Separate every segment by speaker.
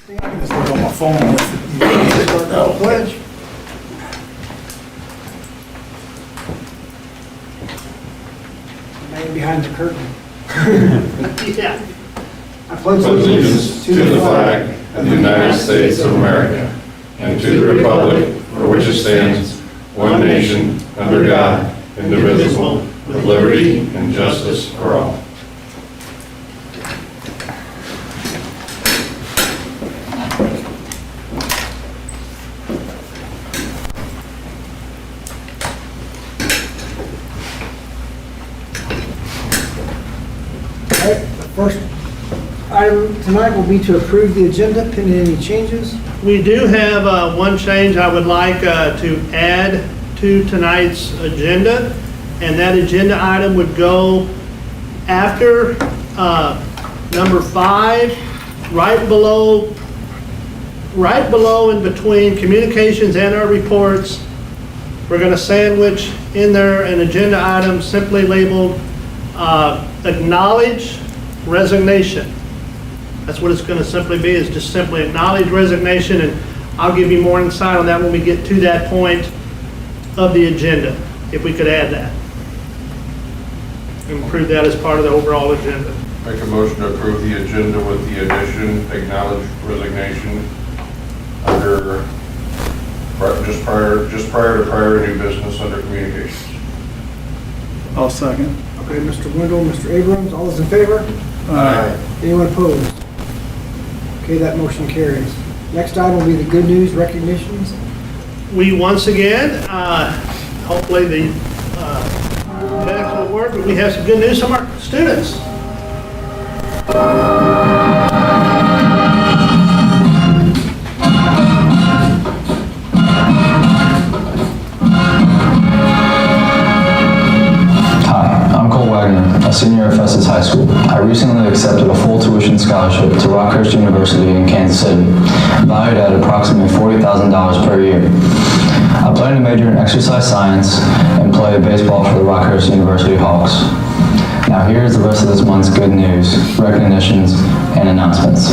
Speaker 1: I can just look on my phone with it.
Speaker 2: Pledge. Man behind the curtain.
Speaker 3: Yeah.
Speaker 2: I pledge
Speaker 4: allegiance to the flag of the United States of America and to the republic for which it stands, one nation, under God, indivisible, with liberty and justice for all.
Speaker 2: All right, the first item tonight will be to approve the agenda pending any changes.
Speaker 3: We do have one change I would like to add to tonight's agenda, and that agenda item would go after number 5, right below in between communications and our reports. We're going to sandwich in there an agenda item simply labeled acknowledge resignation. That's what it's going to simply be, is just simply acknowledge resignation, and I'll give you more insight on that when we get to that point of the agenda, if we could add that. Improve that as part of the overall agenda.
Speaker 4: Make a motion to approve the agenda with the addition, acknowledge resignation under, just prior to prior new business under communications.
Speaker 1: I'll second.
Speaker 2: Okay, Mr. Wendell, Mr. Abrams, all those in favor?
Speaker 1: Aye.
Speaker 2: Anyone opposed? Okay, that motion carries. Next item will be the good news recognitions.
Speaker 3: We once again, hopefully the minutes will work, but we have some good news from our students.
Speaker 5: A senior at Festus High School. I recently accepted a full tuition scholarship to Rockhurst University in Kansas City, valued at approximately $40,000 per year. I plan to major in exercise science and play baseball for the Rockhurst University Hawks. Now here's the rest of this month's good news, recognitions, and announcements.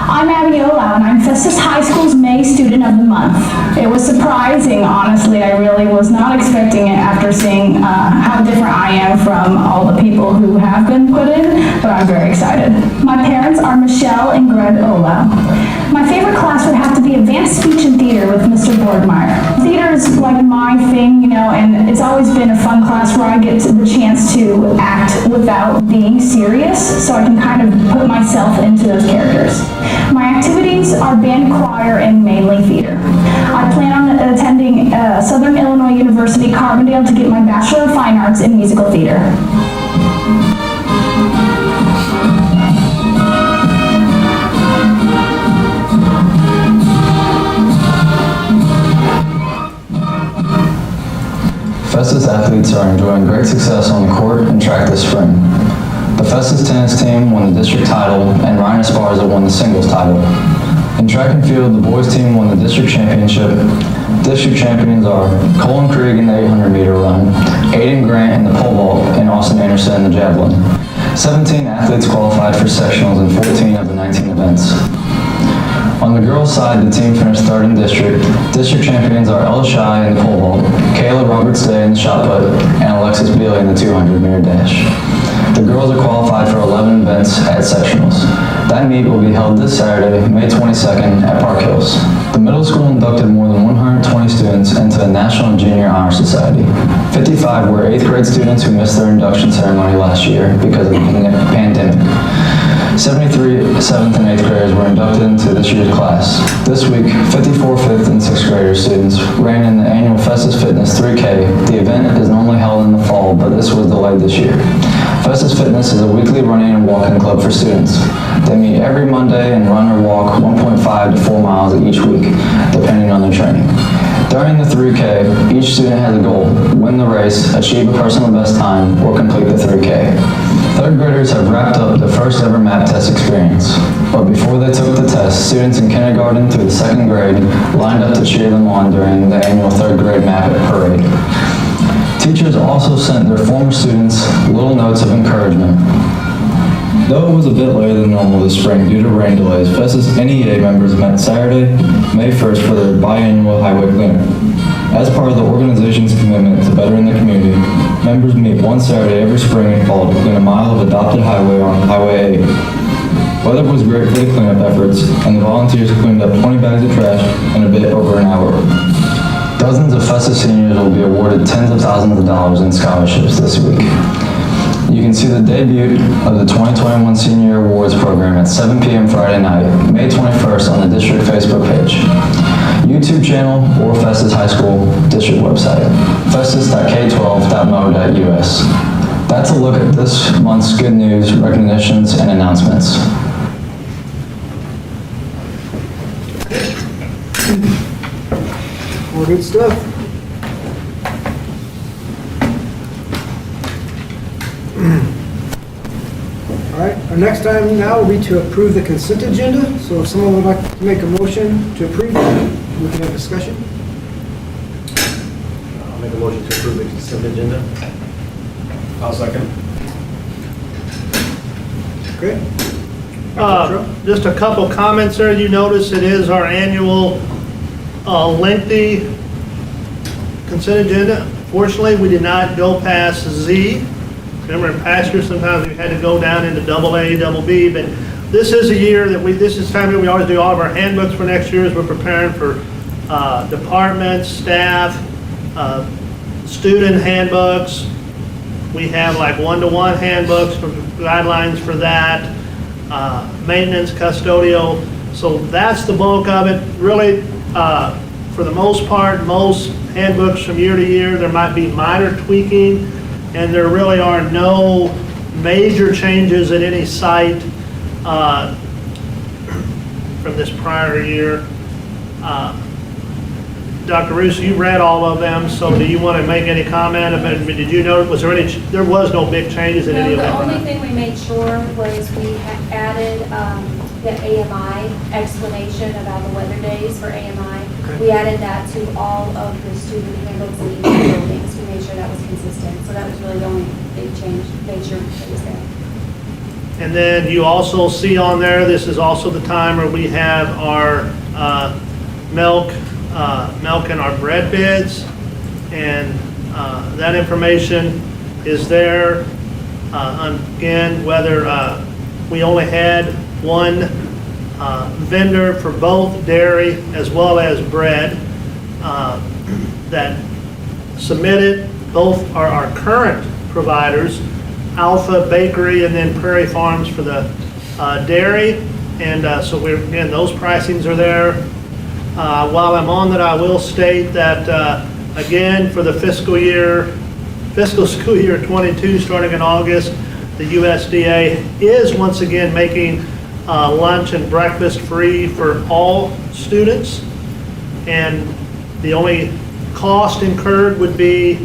Speaker 6: I'm Abby Olau, and I'm Festus High School's May Student of the Month. It was surprising, honestly. I really was not expecting it after seeing how different I am from all the people who have been put in, but I'm very excited. My parents are Michelle and Greg Olau. My favorite class would have to be Advanced Speech and Theater with Mr. Boardmeyer. Theater is like my thing, you know, and it's always been a fun class where I get the chance to act without being serious, so I can kind of put myself into those characters. My activities are band, choir, and mainly theater. I plan on attending Southern Illinois University Carbondale to get my Bachelor of Fine Arts in Musical Theater.
Speaker 5: Festus athletes are enjoying great success on the court and track this spring. The Festus tennis team won the district title, and Ryan Esparza won the singles title. In track and field, the boys team won the district championship. District champions are Colin Krieg in the 800-meter run, Aiden Grant in the pole vault, and Austin Anderson in the javelin. 17 athletes qualified for sectionals in 14 of the 19 events. On the girls' side, the team finished third in district. District champions are Ella Shai in the pole vault, Kayla Roberts-Day in the shot put, and Alexis Bealey in the 200-meter dash. The girls are qualified for 11 events at sectionals. That meet will be held this Saturday, May 22nd at Park Hills. The middle school inducted more than 120 students into the National Junior Honor Society. 55 were 8th grade students who missed their induction ceremony last year because of the pandemic. 73 7th and 8th graders were inducted into this year's class. This week, 54 5th and 6th grader students ran in the annual Festus Fitness 3K. The event is normally held in the fall, but this was delayed this year. Festus Fitness is a weekly running and walking club for students. They meet every Monday and run or walk 1.5 to 4 miles each week, depending on their training. During the 3K, each student has a goal: win the race, achieve a personal best time, or complete the 3K. Third graders have wrapped up the first ever map test experience. But before they took the test, students in kindergarten through the 2nd grade lined up to cheer them on during the annual 3rd grade map parade. Teachers also sent their former students little notes of encouragement. Though it was a bit later than normal this spring due to rain delays, Festus NEA members met Saturday, May 1st for their biannual highway cleanup. As part of the organization's commitment to bettering the community, members meet one Saturday every spring and fall to clean a mile of adopted highway on Highway 8. Weather was great for the cleanup efforts, and the volunteers cleaned up 20 bags of trash in a bit over an hour. Dozens of Festus seniors will be awarded tens of thousands of dollars in scholarships this week. You can see the debut of the 2021 Senior Awards program at 7 p.m. Friday night, May 21st on the district Facebook page, YouTube channel, or Festus High School district website, festus.k12.mo.us. That's a look at this month's good news, recognitions, and announcements.
Speaker 2: More good stuff. All right, our next item now will be to approve the consent agenda. So if someone would like to make a motion to approve that, we can have discussion.
Speaker 7: I'll make a motion to approve the consent agenda.
Speaker 1: I'll second.
Speaker 2: Okay?
Speaker 3: Just a couple comments there. You notice it is our annual lengthy consent agenda. Fortunately, we did not go past Z. Remember in past years, sometimes we had to go down into AA, BB, but this is a year that this is time that we always do all of our handbooks for next year as we're preparing for departments, staff, student handbooks. We have like one-to-one handbooks, for guidelines for that, maintenance, custodial. So that's the bulk of it. Really, for the most part, most handbooks from year to year, there might be minor tweaking, and there really are no major changes at any site from this prior year. Dr. Russo, you read all of them, so do you want to make any comment about it? Did you know, there was no big changes in any of
Speaker 8: No,
Speaker 3: them?
Speaker 8: the only thing we made sure was we added the AMI explanation about the weather days for AMI. We added that to all of the student handbooks in each building, so we made sure that was consistent. So that was really the only big change, made sure it was there.
Speaker 3: And then you also see on there, this is also the time where we have our milk and our bread bids, and that information is there. Again, whether we only had one vendor for both dairy as well as bread that submitted. Both are our current providers, Alpha Bakery and then Prairie Farms for the dairy. And so again, those pricings are there. While I'm on that, I will state that, again, for the fiscal school year 22, starting in August, the USDA is once again making lunch and breakfast free for all students. And the only cost incurred would be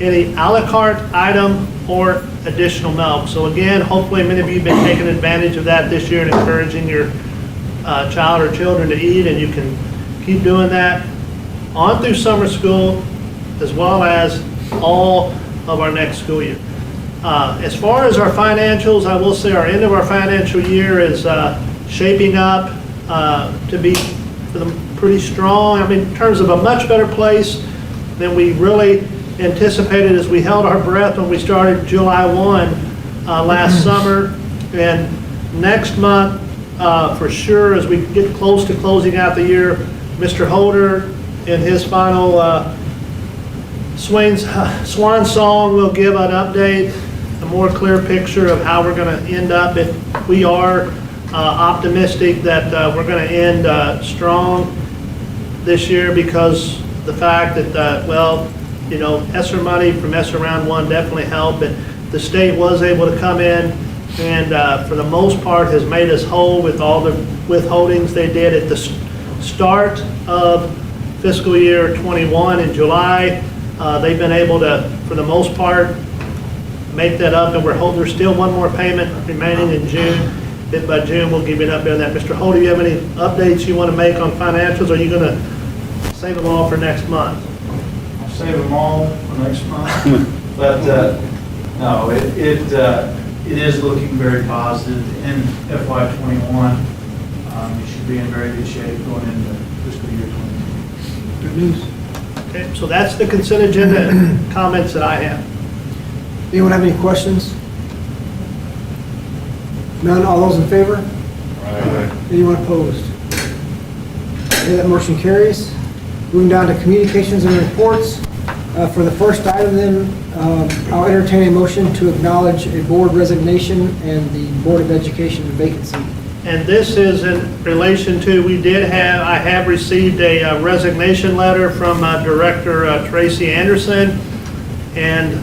Speaker 3: any a la carte item or additional milk. So again, hopefully many of you have been taking advantage of that this year and encouraging your child or children to eat, and you can keep doing that on through summer school as well as all of our next school year. As far as our financials, I will say our end of our financial year is shaping up to be pretty strong. I mean, in terms of a much better place than we really anticipated as we held our breath when we started July 1 last summer. And next month, for sure, as we get close to closing out the year, Mr. Holder, in his final swan song, will give an update, a more clear picture of how we're going to end up. We are optimistic that we're going to end strong this year, because the fact that, ESSER money from ESSER Round 1 definitely helped, but the state was able to come in and for the most part has made us whole with all the withholdings they did at the start of fiscal year 21 in July. They've been able to, for the most part, make that up, and there's still one more payment remaining in June. That by June we'll give you an update on that. Mr. Holder, do you have any updates you want to make on financials, or are you going to save them all for next month?
Speaker 1: save them all for next month. But, no, it is looking very positive in FY '21. You should be in very good shape going into fiscal year '22.
Speaker 2: Good news.
Speaker 3: Okay, so that's the consent agenda comments that I have.
Speaker 2: Anyone have any questions? None, all those in favor? Anyone opposed? Okay, that motion carries. Moving down to communications and reports. For the first item then, I'll entertain a motion to acknowledge a board resignation and the Board of Education vacancy.
Speaker 3: And this is in relation to, I have received a resignation letter from Director Tracy Anderson. And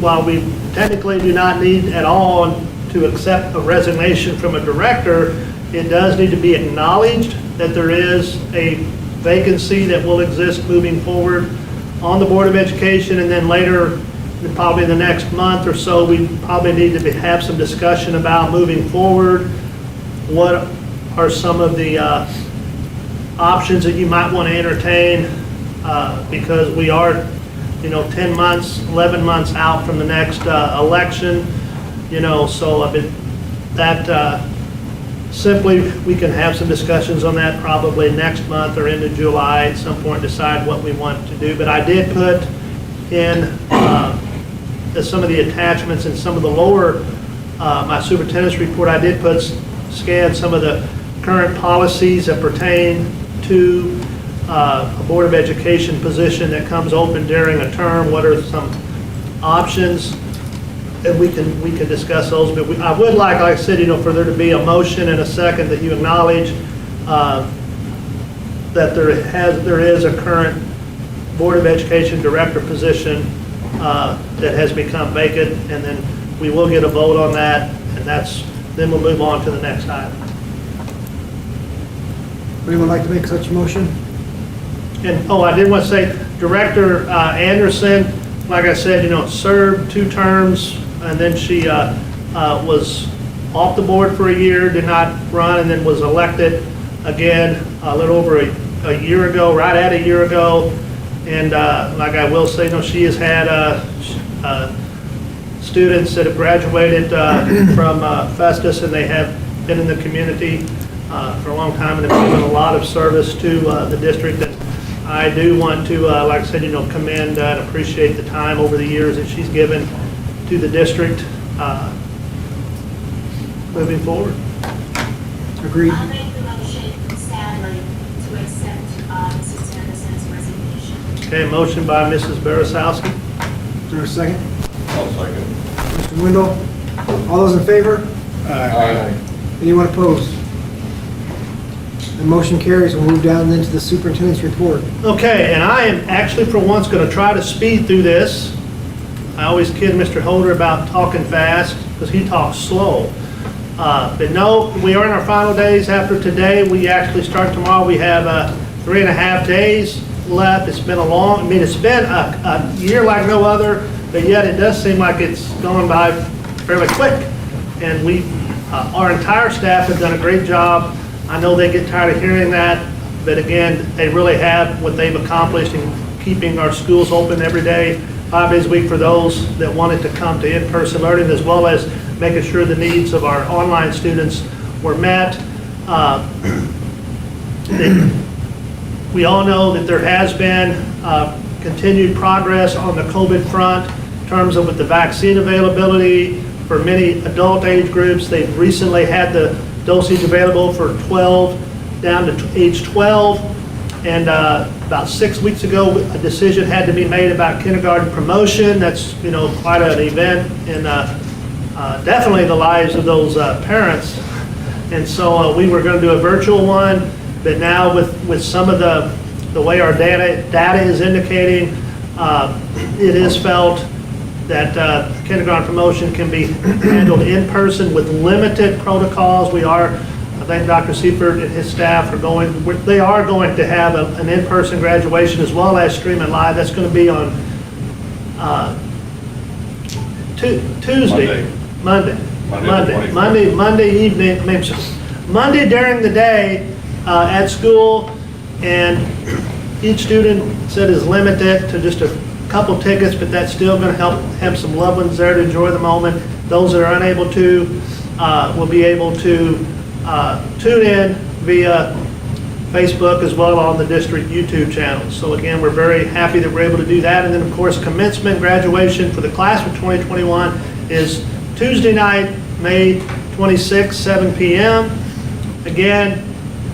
Speaker 3: while we technically do not need at all to accept a resignation from a director, it does need to be acknowledged that there is a vacancy that will exist moving forward on the Board of Education, and then later, probably the next month or so, we probably need to have some discussion about moving forward. What are some of the options that you might want to entertain, because we are, 10 months, 11 months out from the next election, so simply, we can have some discussions on that probably next month or into July at some point, decide what we want to do. But I did put in some of the attachments and some of the lower, my superintendent's report, I did scan some of the current policies that pertain to a Board of Education position that comes open during a term. What are some options? And we can discuss those, but I would like I said, for there to be a motion and a second that you acknowledge that there is a current Board of Education director position that has become vacant, and then we will get a vote on that, and then we'll move on to the next item.
Speaker 2: Anyone like to make such a motion?
Speaker 3: And, I did want to say, Director Anderson, like I said, served 2 terms, and then she was off the board for a year, did not run, and then was elected again a little over a year ago, right at a year ago. And like I will say, she has had students that have graduated from Festus, and they have been in the community for a long time and have given a lot of service to the district. And I do want to, like I said, commend and appreciate the time over the years that she's given to the district moving forward.
Speaker 2: Agreed.
Speaker 9: I'll make the motion, sadly, to accept Mrs. Anderson's resignation.
Speaker 3: Okay, motion by Mrs. Beresowski.
Speaker 2: Is there a second?
Speaker 4: I'll second.
Speaker 2: Mr. Wendell? All those in favor?
Speaker 4: Aye.
Speaker 2: Anyone opposed? The motion carries. We'll move down then to the superintendent's report.
Speaker 3: Okay, and I am actually for once going to try to speed through this. I always kid Mr. Holder about talking fast because he talks slow. But no, we are in our final days after today. We actually start tomorrow. We have 3.5 days left. It's been it's been a year like no other, but yet it does seem like it's going by fairly quick. And our entire staff has done a great job. I know they get tired of hearing that, but again, they really have what they've accomplished in keeping our schools open every day, 5 days a week for those that wanted to come to in-person learning, as well as making sure the needs of our online students were met. We all know that there has been continued progress on the COVID front in terms of with the vaccine availability for many adult age groups. They've recently had the dosage available for 12 down to age 12. And about 6 weeks ago, a decision had to be made about kindergarten promotion. That's, quite an event in definitely the lives of those parents. And so we were going to do a virtual one, but now with some of the way our data is indicating, it is felt that kindergarten promotion can be handled in person with limited protocols. I think Dr. Seifert and his staff they are going to have an in-person graduation as well as streaming live. That's going to be on Tuesday, Monday evening, Monday during the day at school. And each student said is limited to just a couple tickets, but that's still going to help have some loved ones there to enjoy the moment. Those that are unable to will be able to tune in via Facebook as well on the district YouTube channel. So again, we're very happy that we're able to do that. And then of course, commencement graduation for the class of 2021 is Tuesday night, May 26, 7 p.m. Again,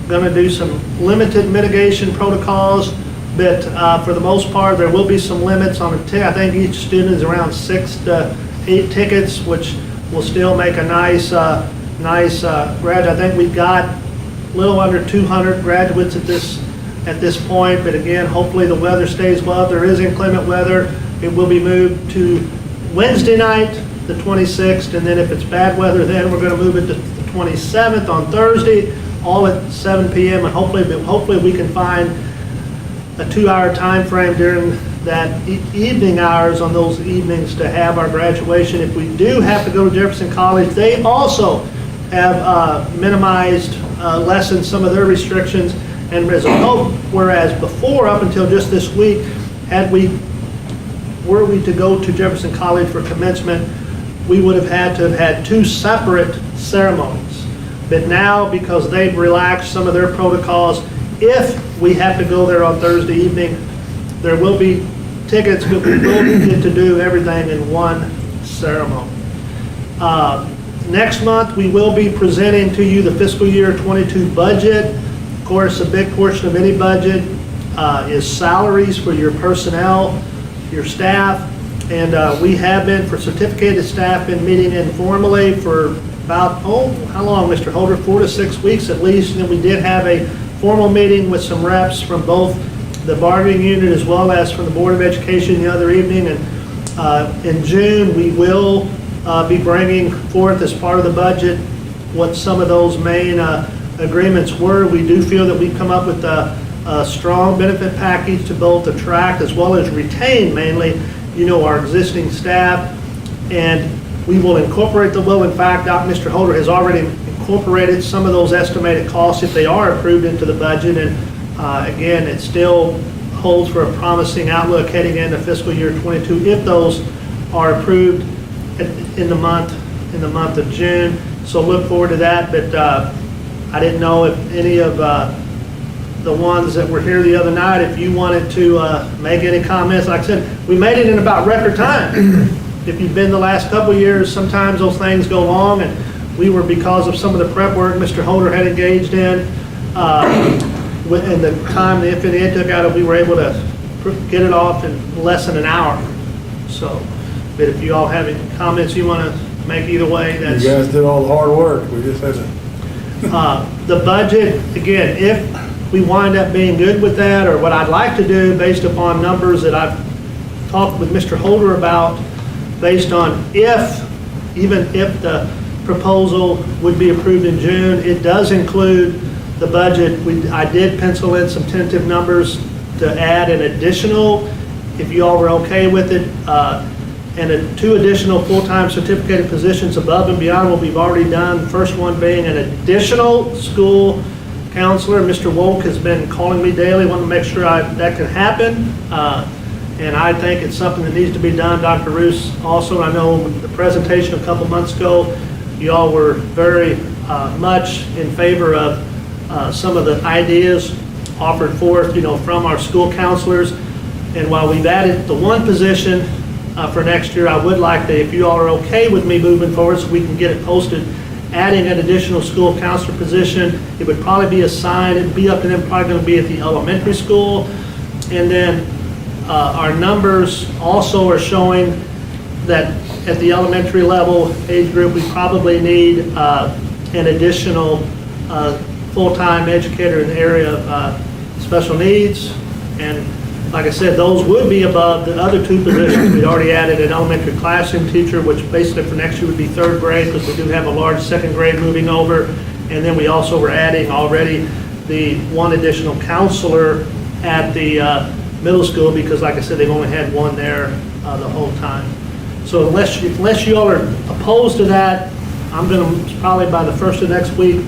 Speaker 3: going to do some limited mitigation protocols, but for the most part, there will be some limits on the ticket. I think each student is around 6 to 8 tickets, which will still make a nice grad. I think we've got a little under 200 graduates at this point, but again, hopefully the weather stays well. If there is inclement weather, it will be moved to Wednesday night, the 26th, and then if it's bad weather, then we're going to move it to the 27th on Thursday, all at 7 p.m. and hopefully we can find a 2-hour time frame during that evening hours on those evenings to have our graduation. If we do have to go to Jefferson College, they also have minimized, lessened some of their restrictions, and as a hope, whereas before, up until just this week, were we to go to Jefferson College for commencement, we would have had 2 separate ceremonies. But now, because they've relaxed some of their protocols, if we have to go there on Thursday evening, there will be tickets, but we will get to do everything in one ceremony. Next month, we will be presenting to you the fiscal year 22 budget. Of course, a big portion of any budget is salaries for your personnel, your staff, and we have been, for certificated staff, been meeting informally for about, how long, Mr. Holder? 4 to 6 weeks at least. And then we did have a formal meeting with some reps from both the bargaining unit as well as from the Board of Education the other evening. And in June, we will be bringing forth as part of the budget what some of those main agreements were. We do feel that we've come up with a strong benefit package to both attract as well as retain mainly, our existing staff. And we will incorporate in fact, Mr. Holder has already incorporated some of those estimated costs if they are approved into the budget. And again, it still holds for a promising outlook heading into fiscal year 22 if those are approved in the month of June. So look forward to that. But I didn't know if any of the ones that were here the other night, if you wanted to make any comments. Like I said, we made it in about record time. If you've been the last couple of years, sometimes those things go long, and we were, because of some of the prep work Mr. Holder had engaged in, and the time the infinite it took out of, we were able to get it off in less than an hour. So, but if you all have any comments you want to make either way, that's...
Speaker 10: You guys did all the hard work, we just had to...
Speaker 3: The budget, again, if we wind up being good with that, or what I'd like to do based upon numbers that I've talked with Mr. Holder about, based on even if the proposal would be approved in June, it does include the budget. I did pencil in some tentative numbers to add an additional, if you all were okay with it, and 2 additional full-time certificated positions above and beyond what we've already done. First one being an additional school counselor. Mr. Wolk has been calling me daily, wanting to make sure that can happen. And I think it's something that needs to be done. Dr. Roos also, I know the presentation a couple months ago, you all were very much in favor of some of the ideas offered forth, from our school counselors. And while we've added the 1 position for next year, I would like to, if you all are okay with me moving forward so we can get it posted, adding an additional school counselor position. It would probably be assigned, it'd be up to them, probably going to be at the elementary school. And then our numbers also are showing that at the elementary level age group, we probably need an additional full-time educator in the area of special needs. And like I said, those would be above the other 2 positions. We'd already added an elementary classroom teacher, which basically for next year would be 3rd grade, because we do have a large 2nd grade moving over. And then we also were adding already the 1 additional counselor at the middle school, because like I said, they've only had 1 there the whole time. So unless you all are opposed to that, I'm going to, probably by the 1st of next week,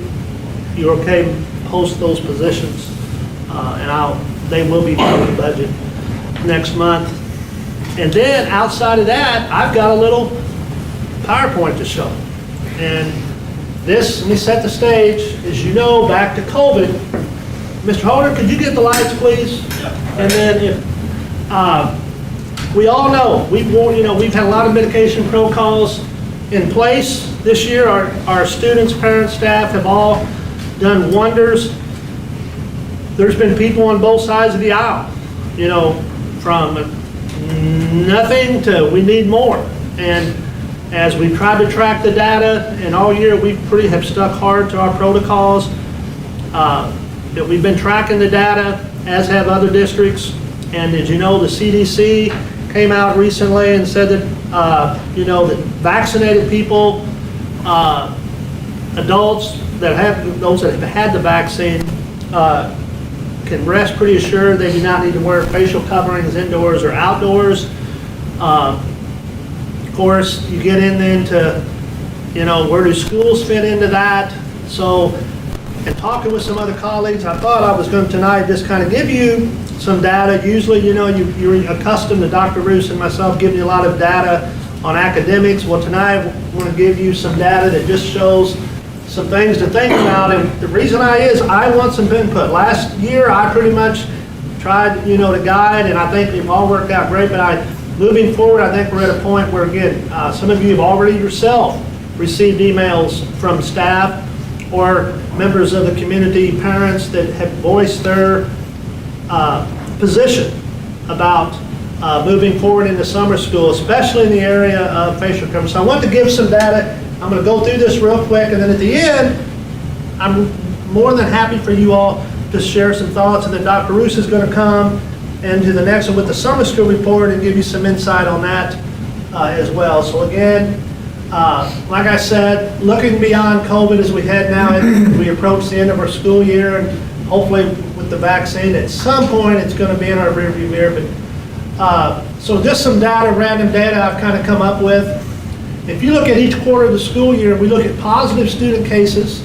Speaker 3: you're okay, post those positions. And I'll they will be part of the budget next month. And then outside of that, I've got a little PowerPoint to show. And this, let me set the stage, as you know, back to COVID. Mr. Holder, could you get the lights, please? And then if, we all know, we've had a lot of mitigation protocols in place this year. Our students, parents, staff have all done wonders. There's been people on both sides of the aisle, from nothing to we need more. And as we tried to track the data, and all year we pretty have stuck hard to our protocols. That we've been tracking the data, as have other districts. And as you know, the CDC came out recently and said that, that vaccinated people, adults those that have had the vaccine, can rest pretty assured they do not need to wear facial coverings indoors or outdoors. Of course, you get into, where do schools fit into that? So, and talking with some other colleagues, I thought I was going to tonight just kind of give you some data. Usually, you're accustomed to Dr. Roos and myself giving you a lot of data on academics. Well, tonight I want to give you some data that just shows some things to think about. And the reason I want some input. Last year, I pretty much tried, to guide, and I think they've all worked out great. But moving forward, I think we're at a point where, again, some of you have already yourself received emails from staff or members of the community, parents that have voiced their position about moving forward into summer school, especially in the area of facial coverings. So I want to give some data. I'm going to go through this real quick, and then at the end, I'm more than happy for you all to share some thoughts, and then Dr. Roos is going to come into the next one with the summer school report and give you some insight on that as well. So again, like I said, looking beyond COVID as we head now, we approach the end of our school year, and hopefully with the vaccine, at some point it's going to be in our rearview mirror. But so just some data, random data I've kind of come up with. If you look at each quarter of the school year, we look at positive student cases,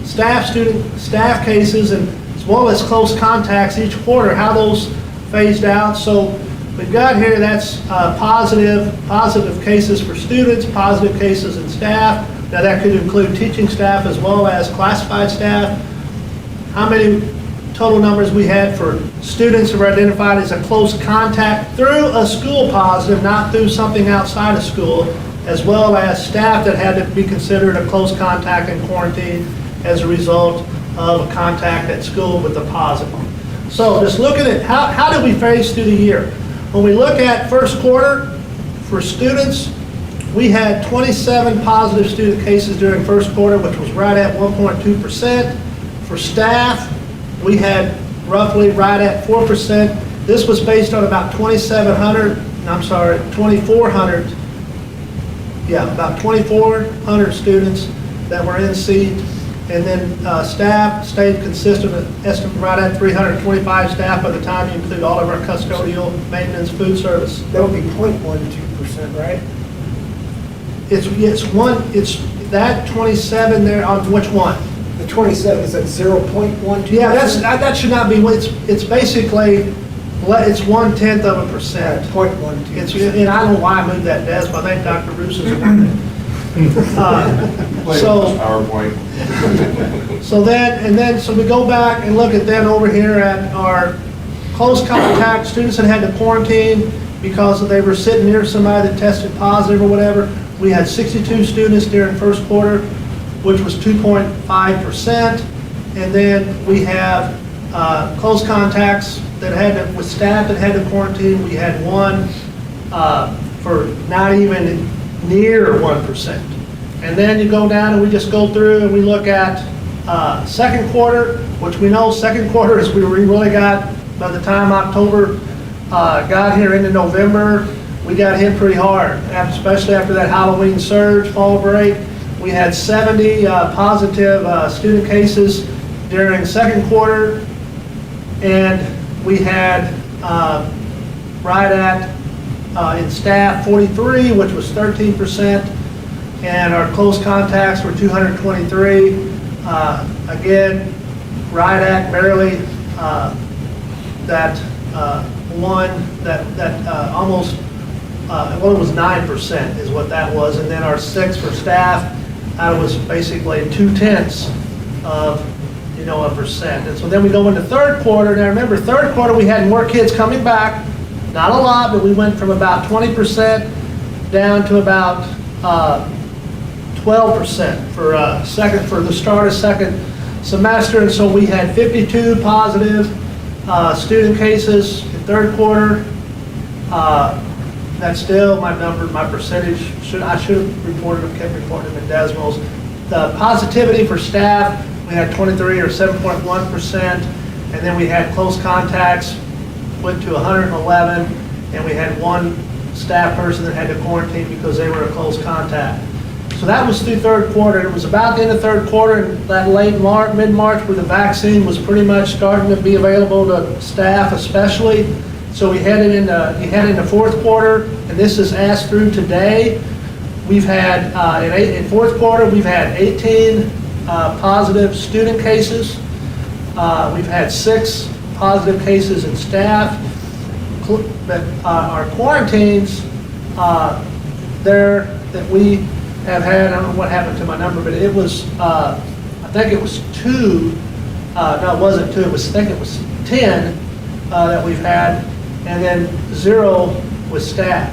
Speaker 3: staff cases, and as well as close contacts each quarter, how those phased out. So we've got here, that's positive cases for students, positive cases in staff. Now that could include teaching staff as well as classified staff. How many total numbers we had for students who were identified as a close contact through a school positive, not through something outside of school, as well as staff that had to be considered a close contact and quarantined as a result of a contact at school with a positive. So just looking at how did we phase through the year? When we look at first quarter for students, we had 27 positive student cases during first quarter, which was right at 1.2%. For staff, we had roughly right at 4%. This was based on about 2,400, about 2,400 students that were in seat. And then staff stayed consistent, estimate right at 325 staff by the time you include all of our custodial, maintenance, food service.
Speaker 2: That would be 0.12%, right?
Speaker 3: It's that 27 there on which one?
Speaker 2: The 27, is that 0.12%?
Speaker 3: Yeah, that should not be, it's basically, it's 1/10%.
Speaker 2: 0.12%.
Speaker 3: And I don't know why I moved that desk, but I think Dr. Bruce is the one that.
Speaker 4: PowerPoint.
Speaker 3: So we go back and look at then over here at our close contact students that had to quarantine because they were sitting near somebody that tested positive or whatever. We had 62 students during first quarter, which was 2.5%. And then we have close contacts that with staff that had to quarantine. We had one for not even near 1%. And then you go down and we just go through and we look at second quarter, which we know second quarter is we really got, by the time October got here into November, we got hit pretty hard, especially after that Halloween surge, fall break. We had 70 positive student cases during second quarter, and we had right at in staff 43, which was 13%, and our close contacts were 223. Again, right at barely that almost, well, it was 9% is what that was, and then our 6 for staff, that was basically 0.2 of, a percent. And so then we go into third quarter. Now remember, third quarter we had more kids coming back, not a lot, but we went from about 20% down to about 12% for the start of second semester. And so we had 52 positive student cases in third quarter. That's still my number, my percentage. I should have kept reporting them in decimals. The positivity for staff, we had 23 or 7.1%, and then we had close contacts, went to 111, and we had one staff person that had to quarantine because they were a close contact. So that was through third quarter. It was about the end of third quarter, and that late March, mid-March, where the vaccine was pretty much starting to be available to staff especially. So we headed into fourth quarter, and this is as through today. We've had, in fourth quarter, we've had 18 positive student cases. We've had 6 positive cases in staff. Our quarantines there that we have had, I don't know what happened to my number, but it was, I think it was 2, no, it wasn't 2, I think it was 10 that we've had, and then 0 with staff.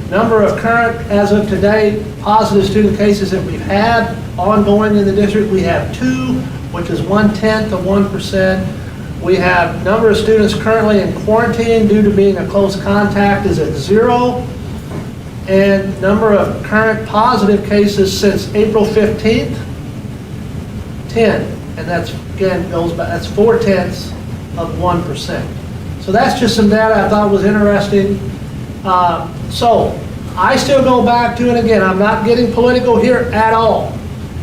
Speaker 3: Number of current, as of today, positive student cases that we've had ongoing in the district, we have 2, which is 1/10 of 1%. We have number of students currently in quarantine due to being a close contact is at 0. And number of current positive cases since April 15th, 10. And that's, again, goes back, that's 0.4 of 1%. So that's just some data I thought was interesting. So I still go back to, and again, I'm not getting political here at all,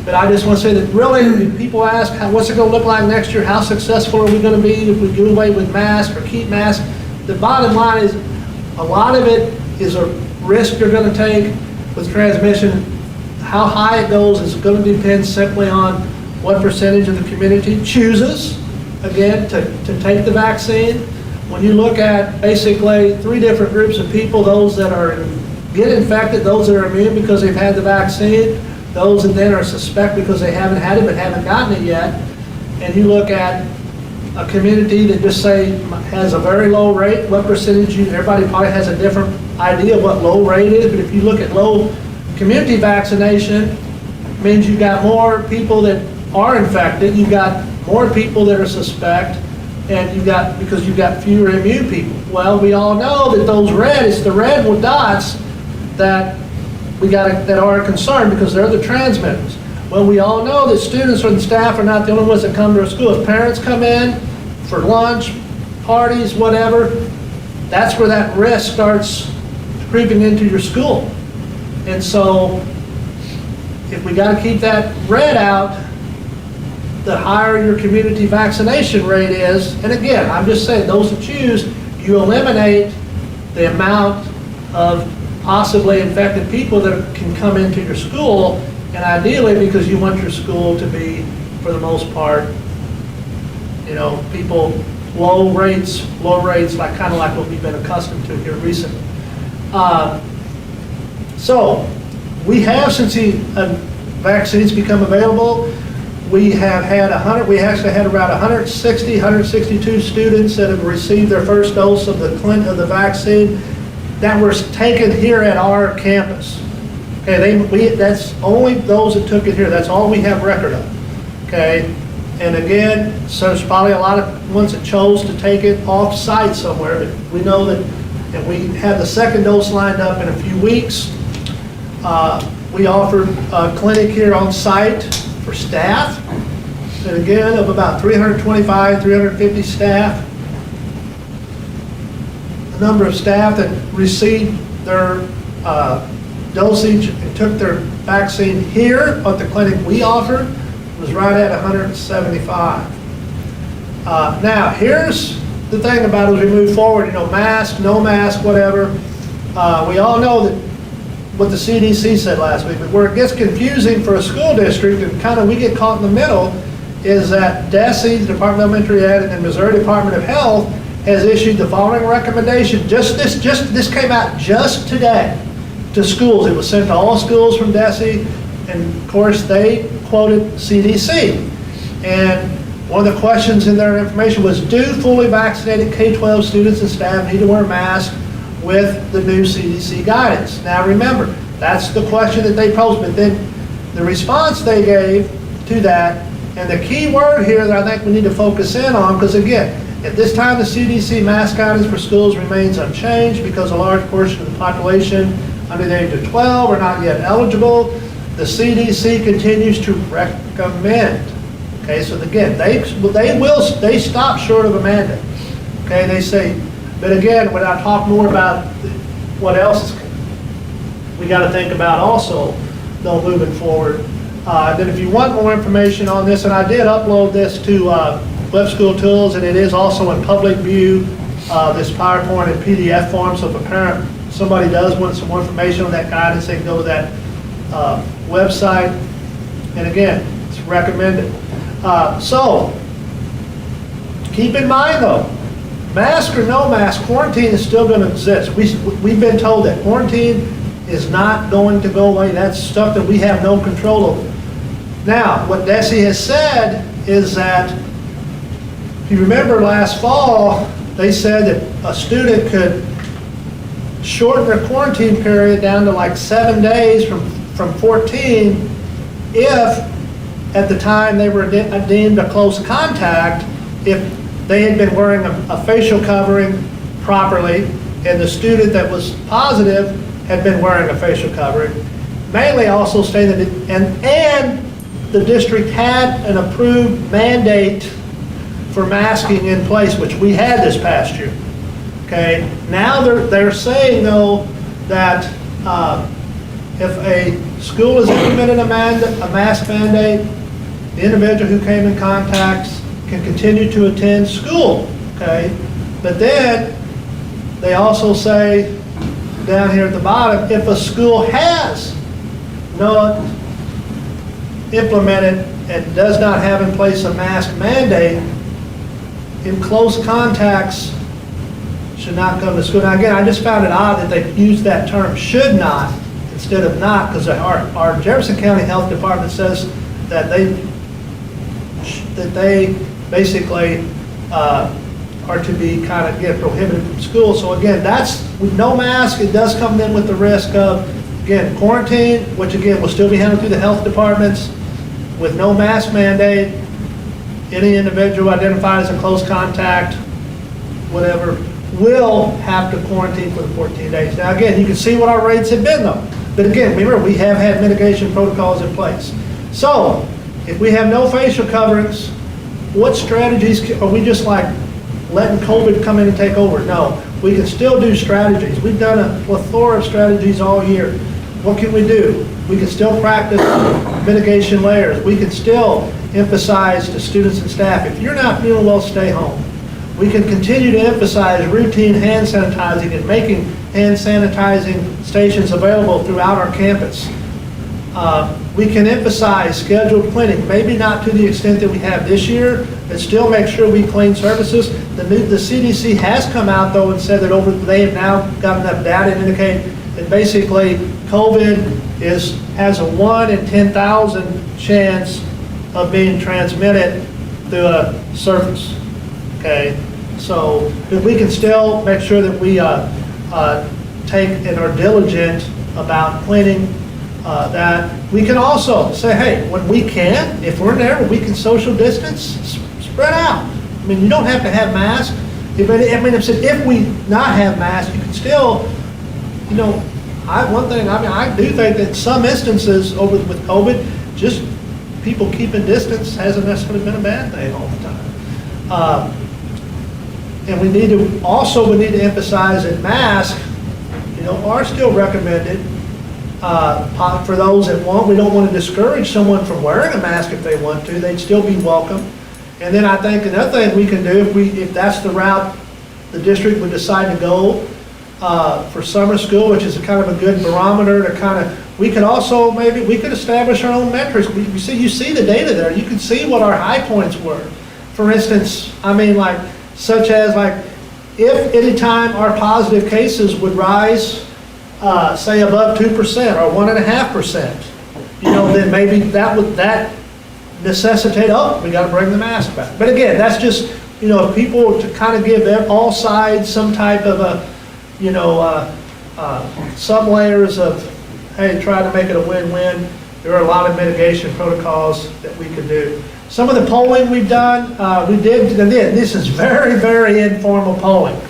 Speaker 3: but I just want to say that really, people ask, what's it going to look like next year? How successful are we going to be if we do away with masks or keep masks? The bottom line is, a lot of it is a risk you're going to take with transmission. How high it goes is going to depend simply on what percentage of the community chooses, again, to take the vaccine. When you look at basically 3 different groups of people, those that get infected, those that are immune because they've had the vaccine, those that then are suspect because they haven't had it but haven't gotten it yet, and you look at a community that just say has a very low rate, what percentage, everybody probably has a different idea of what low rate is, but if you look at low community vaccination, it means you've got more people that are infected, you've got more people that are suspect, and because you've got fewer immune people. Well, we all know that those it's the red with dots that that are a concern because they're the transmitters. Well, we all know that students or the staff are not the only ones that come to our school. If parents come in for lunch, parties, whatever, that's where that risk starts creeping into your school. And so if we got to keep that red out, the higher your community vaccination rate is, and again, I'm just saying, those that choose, you eliminate the amount of possibly infected people that can come into your school, and ideally, because you want your school to be, for the most part, people, low rates, like kind of like what we've been accustomed to here recently. So, we have, since the vaccines become available, we have had we actually had around 162 students that have received their first dose of the vaccine that were taken here at our campus. Okay, that's only those that took it here. That's all we have record of. Okay, and again, so there's probably a lot of ones that chose to take it off-site somewhere, but we know that, and we have the second dose lined up in a few weeks. We offered a clinic here on site for staff, and again, of about 325, 350 staff. The number of staff that received their dosage and took their vaccine here at the clinic we offered was right at 175. Now, here's the thing about as we move forward, mask, no mask, whatever. We all know that what the CDC said last week, but where it gets confusing for a school district and kind of we get caught in the middle is that DESE, the Department of Elementary Ed, and Missouri Department of Health has issued the following recommendation. This came out just today to schools. It was sent to all schools from DESE, and of course, they quoted CDC. And one of the questions in their information was, do fully vaccinated K-12 students and staff need to wear masks with the new CDC guidance? Now remember, that's the question that they posed, but then the response they gave to that, and the key word here that I think we need to focus in on, because again, at this time the CDC mask guidance for schools remains unchanged because a large portion of the population under the age of 12 are not yet eligible. The CDC continues to recommend. Okay, so again, they stop short of a mandate. Okay, they say, but again, when I talk more about what else is, we got to think about also, though, moving forward. Then if you want more information on this, and I did upload this to Web School Tools, and it is also in public view, this PowerPoint in PDF form, so if a parent, somebody does want some more information on that guidance, they can go to that website. And again, it's recommended. So, keep in mind though, mask or no mask, quarantine is still going to exist. We've been told that quarantine is not going to go away. That's stuff that we have no control over. Now, what DESE has said is that, if you remember last fall, they said that a student could shorten their quarantine period down to like 7 days from 14 if at the time they were deemed a close contact, if they had been wearing a facial covering properly and the student that was positive had been wearing a facial covering. Mainly also stated that, and the district had an approved mandate for masking in place, which we had this past year. Okay, now they're saying though that if a school has implemented a mask mandate, the individual who came in contact can continue to attend school. Okay, but then they also say down here at the bottom, if a school has not implemented and does not have in place a mask mandate, in close contacts should not come to school. Now again, I just found it odd that they used that term should not instead of not, because our Jefferson County Health Department says that they basically are to be kind of get prohibited from school. So again, that's with no mask, it does come in with the risk of, again, quarantine, which again will still be handled through the health departments. With no mask mandate, any individual identified as a close contact, whatever, will have to quarantine for the 14 days. Now again, you can see what our rates have been though. But again, remember, we have had mitigation protocols in place. So, if we have no facial coverings, what strategies, are we just like letting COVID come in and take over? No, we can still do strategies. We've done a plethora of strategies all year. What can we do? We can still practice mitigation layers. We can still emphasize to students and staff, if you're not feeling well, stay home. We can continue to emphasize routine hand sanitizing and making hand sanitizing stations available throughout our campus. We can emphasize scheduled cleaning, maybe not to the extent that we have this year, but still make sure we clean surfaces. The CDC has come out though and said that they have now got enough data to indicate that basically COVID has a 1 in 10,000 chance of being transmitted through a surface. Okay, so if we can still make sure that we take and are diligent about cleaning that. We can also say, hey, when we can, if we're there, we can social distance, spread out. I mean, you don't have to have masks. If we not have masks, you can still, you know, I do think that some instances with COVID, just people keeping distance hasn't necessarily been a bad thing all the time. And we need to emphasize that masks, you know, are still recommended for those that want. We don't want to discourage someone from wearing a mask if they want to. They'd still be welcome. And then I think another thing we can do, if that's the route the district would decide to go for summer school, which is a kind of a good barometer to kind of, we could also we could establish our own metrics. You see the data there. You can see what our high points were. For instance, I mean, such as if anytime our positive cases would rise, say above 2% or 1.5%, then maybe that necessitate, oh, we got to bring the mask back. But again, that's just, if people to kind of give them all sides some type of some layers of, hey, try to make it a win-win. There are a lot of mitigation protocols that we could do. Some of the polling we've done, this is very, very informal polling,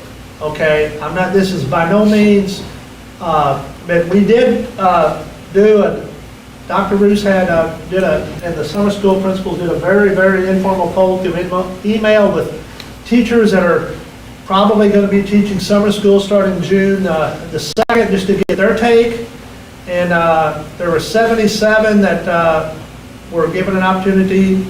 Speaker 3: okay? This is by no means, but we did Dr. Roos and the summer school principals did a very, very informal poll through email with teachers that are probably going to be teaching summer school starting June the 2nd, just to get their take. And there were 77 that were given an opportunity,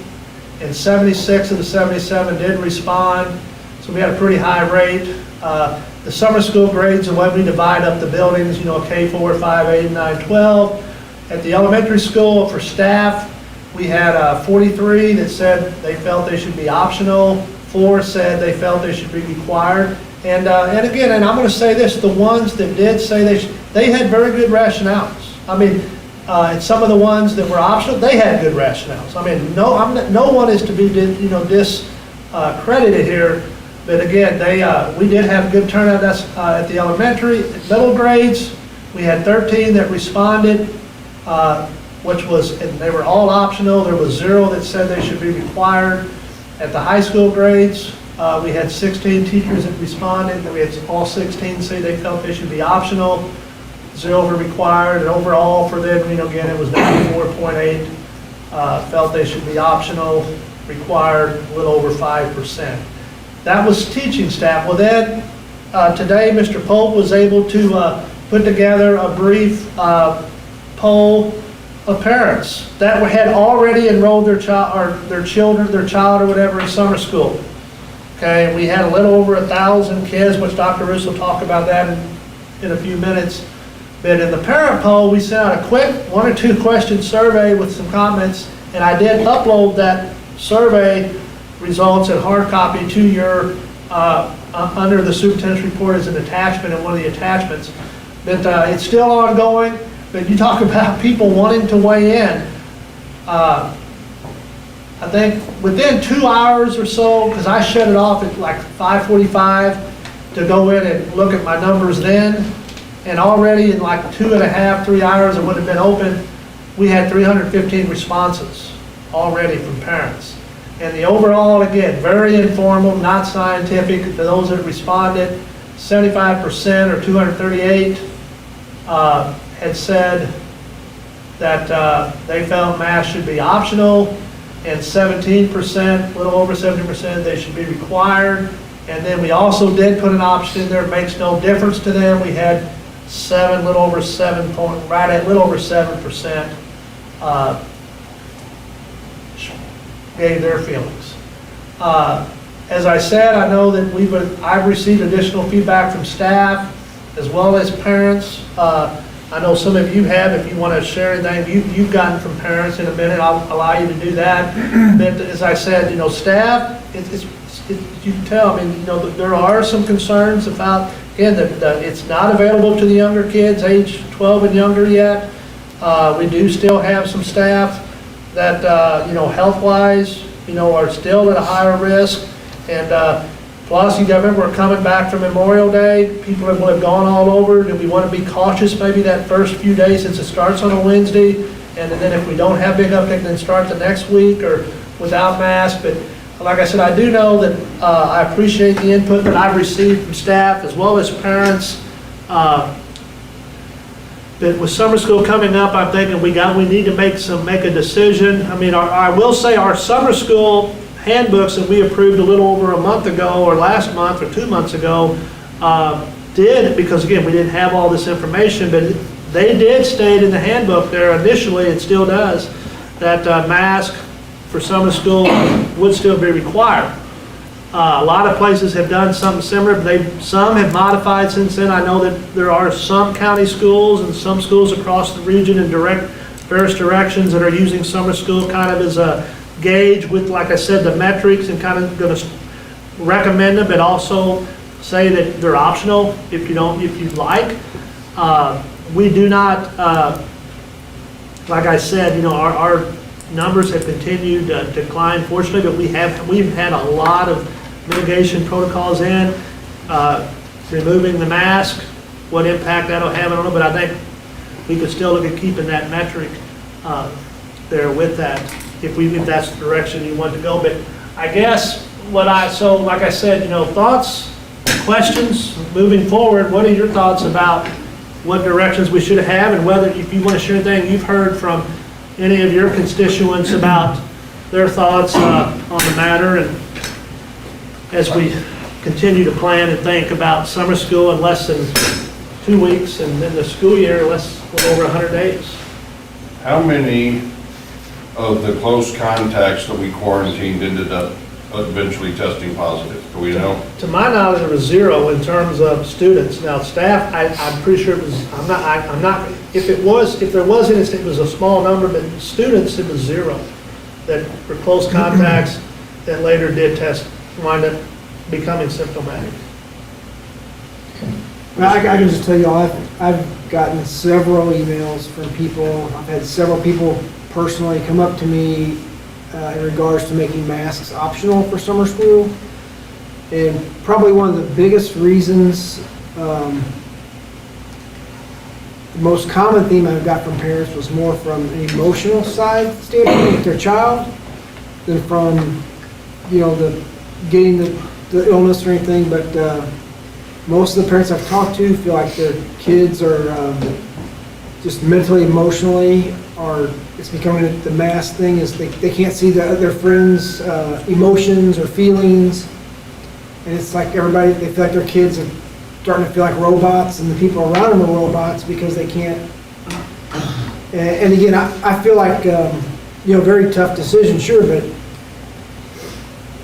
Speaker 3: and 76 of the 77 did respond. So we had a pretty high rate. The summer school grades, the way we divide up the buildings, K4, 5, 8, 9, 12. At the elementary school, for staff, we had 43 that said they felt they should be optional. 4 said they felt they should be required. And again, and I'm going to say this, the ones that did say they had very good rationales. I mean, and some of the ones that were optional, they had good rationales. I mean, no one is to be discredited here. But again, we did have a good turnout at the elementary. At middle grades, we had 13 that responded, and they were all optional. There was 0 that said they should be required. At the high school grades, we had 16 teachers that responded, and we had all 16 say they felt they should be optional, 0 were required, and overall for them, again, it was 94.8 felt they should be optional, required, a little over 5%. That was teaching staff. Well then, today Mr. Pope was able to put together a brief poll of parents that had already enrolled their child or whatever in summer school. Okay, we had a little over 1,000 kids, which Dr. Roos will talk about that in a few minutes. But in the parent poll, we sent out a quick 1 or 2 question survey with some comments, and I did upload that survey results in hard copy to your under the superintendent's report as an attachment in one of the attachments. But it's still ongoing. But you talk about people wanting to weigh in. I think within 2 hours or so, because I shut it off at like 5:45 to go in and look at my numbers then, and already in like 2.5, 3 hours it would have been open, we had 315 responses already from parents. And the overall, again, very informal, not scientific. To those that responded, 75% or 238 had said that they felt masks should be optional, and 17%, a little over 70%, they should be required. And then we also did put an option in there, it makes no difference to them. We had right at little over 7% gave their feelings. As I said, I know that I've received additional feedback from staff as well as parents. I know some of you have. If you want to share anything you've gotten from parents in a minute, I'll allow you to do that. But as I said, staff, you can tell, there are some concerns about, again, that it's not available to the younger kids, age 12 and younger yet. We do still have some staff that, health-wise, are still at a higher risk. And plus, you got to remember, we're coming back from Memorial Day. People will have gone all over. Do we want to be cautious maybe that first few days since it starts on a Wednesday? And then if we don't have big uptick, then start the next week or without masks. But like I said, I do know that I appreciate the input that I've received from staff as well as parents. But with summer school coming up, I'm thinking we need to make a decision. I will say our summer school handbooks that we approved a little over a month ago, or last month, or 2 months ago, because again, we didn't have all this information, but they did state in the handbook there initially, it still does, that mask for summer school would still be required. A lot of places have done something similar, but some have modified since then. I know that there are some county schools and some schools across the region in various directions that are using summer school kind of as a gauge with, like I said, the metrics, and kind of going to recommend them, but also say that they're optional if you'd like. We do not, like I said, our numbers have continued to decline, fortunately, but we've had a lot of mitigation protocols in, removing the mask, what impact that'll have, I don't know, but I think we could still look at keeping that metric there with that, if that's the direction you want to go. But I guess like I said, thoughts, questions, moving forward, what are your thoughts about what directions we should have, and whether, if you want to share anything you've heard from any of your constituents about their thoughts on the matter, and as we continue to plan and think about summer school in less than 2 weeks, and then the school year over 100 days.
Speaker 4: How many of the close contacts that we quarantined ended up eventually testing positive? Do we know?
Speaker 3: To my knowledge, there was 0 in terms of students. Now, staff, I'm pretty sure it was, I'm not, if there was it was a small number, but students, it was 0 that were close contacts that later did wind up becoming symptomatic.
Speaker 2: Well, I can just tell you, I've gotten several emails from people. I've had several people personally come up to me in regards to making masks optional for summer school. And probably one of the biggest reasons, the most common theme I've got from parents was more from an emotional side standpoint with their child than from, the getting the illness or anything. But most of the parents I've talked to feel like their kids are just mentally, emotionally, it's becoming the mask thing is they can't see their friends' emotions or feelings. And it's like everybody, they feel like their kids are starting to feel like robots, and the people around them are robots because they can't. And again, I feel like, very tough decision, sure, but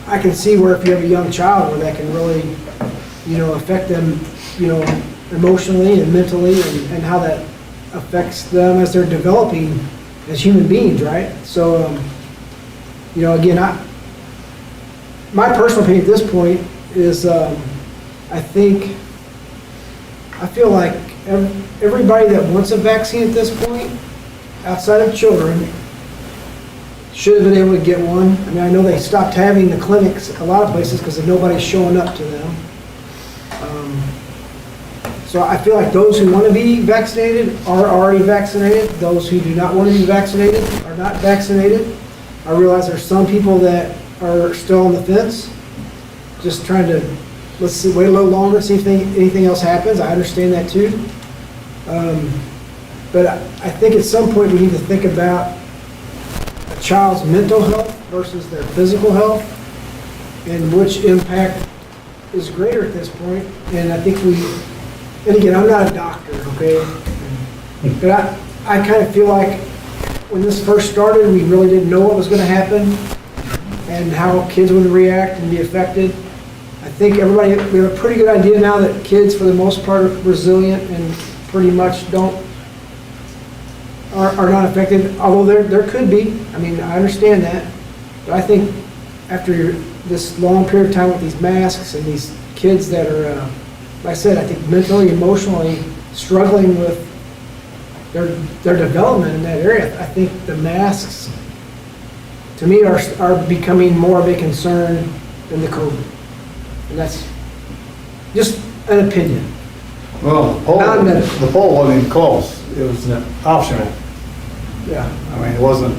Speaker 2: I can see where if you have a young child where that can really, affect them, emotionally and mentally, and how that affects them as they're developing as human beings, right? So, again, my personal opinion at this point is, I feel like everybody that wants a vaccine at this point, outside of children, should have been able to get one. I mean, I know they stopped having the clinics a lot of places because nobody's showing up to them. So I feel like those who want to be vaccinated are already vaccinated. Those who do not want to be vaccinated are not vaccinated. I realize there's some people that are still on the fence, just trying to, wait a little longer, see if anything else happens. I understand that too. But I think at some point we need to think about a child's mental health versus their physical health, and which impact is greater at this point. And I think and again, I'm not a doctor, okay? But I kind of feel like when this first started, we really didn't know what was going to happen and how kids would react and be affected. I think we have a pretty good idea now that kids, for the most part, are resilient and pretty much are not affected, although there could be. I mean, I understand that. But I think after this long period of time with these masks and these kids that are, like I said, I think mentally, emotionally struggling with their development in that area, I think the masks, to me, are becoming more of a concern than the COVID. And that's just an opinion.
Speaker 10: Well, the poll wasn't even close. It was optional.
Speaker 2: Yeah.
Speaker 10: I mean, it wasn't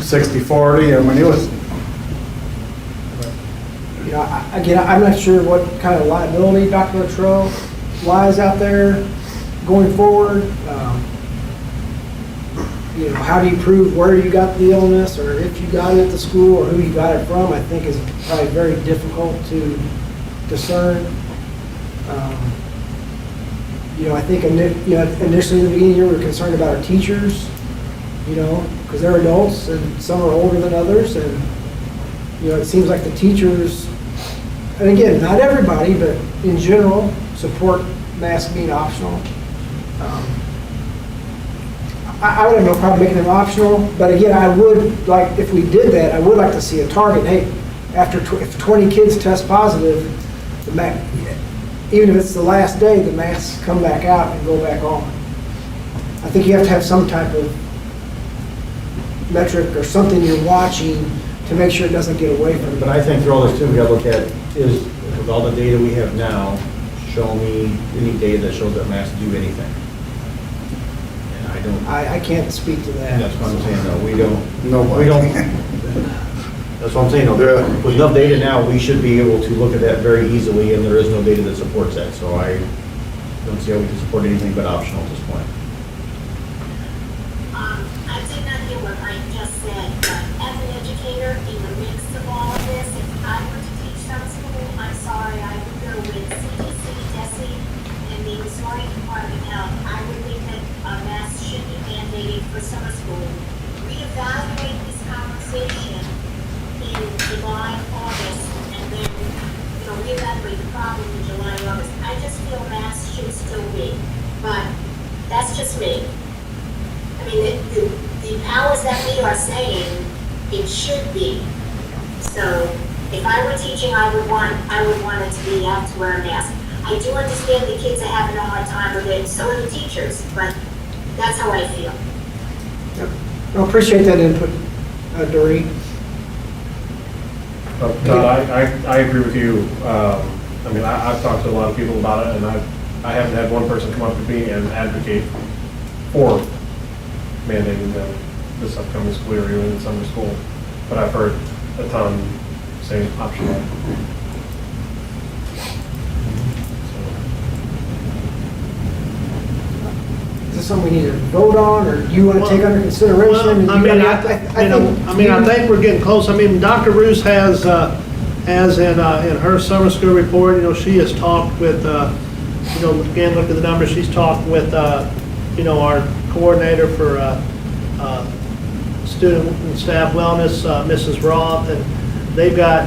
Speaker 10: 60-40. I mean, it was.
Speaker 2: Again, I'm not sure what kind of liability Dr. Luttrell lies out there going forward. How do you prove where you got the illness, or if you got it at the school, or who you got it from? I think is probably very difficult to discern. I think initially in the beginning here we were concerned about our teachers, because they're adults and some are older than others, and it seems like the teachers, and again, not everybody, but in general, support masks being optional. I would have no problem making them optional, but again, I would like, if we did that, I would like to see a target. Hey, if 20 kids test positive, even if it's the last day, the masks come back out and go back on. I think you have to have some type of metric or something you're watching to make sure it doesn't get away from you.
Speaker 7: But I think through all this too, we gotta look at is, with all the data we have now, show me any data that shows that masks do anything. And I don't,
Speaker 2: I can't speak to that.
Speaker 7: and that's what I'm saying, though, we don't,
Speaker 10: Nobody.
Speaker 7: we don't, that's what I'm saying, though.
Speaker 10: Yeah.
Speaker 7: With enough data now, we should be able to look at that very easily, and there is no data that supports that, so I don't see how we can support anything but optional at this point.
Speaker 9: I did not hear what Mike just said, but as an educator, in the midst of all of this, if I were to teach some school, I'm sorry, I would go with CDC, DESE, and the Missouri Department of Health. I would think that a mask should be mandated for summer school. Reevaluate this conversation in July, August, and then, reevaluate the problem in July, August. I just feel masks should still be, but that's just me. I mean, the powers that we are saying it should be. So if I were teaching, I would want it to be, you have to wear a mask. I do understand the kids are having a hard time with it, so are the teachers, but that's how I feel.
Speaker 2: I appreciate that input, Doreen.
Speaker 11: Todd, I agree with you. I mean, I've talked to a lot of people about it, and I haven't had one person come up to me and advocate for mandating them this upcoming school year, even in summer school. But I've heard a ton saying optional.
Speaker 2: Is this something we need to vote on, or do you want to take under consideration?
Speaker 3: Well, I think we're getting close. I mean, Dr. Roos has in her summer school report, she has talked with, again, look at the numbers, she's talked with, our coordinator for student and staff wellness, Mrs. Roth, and they've got,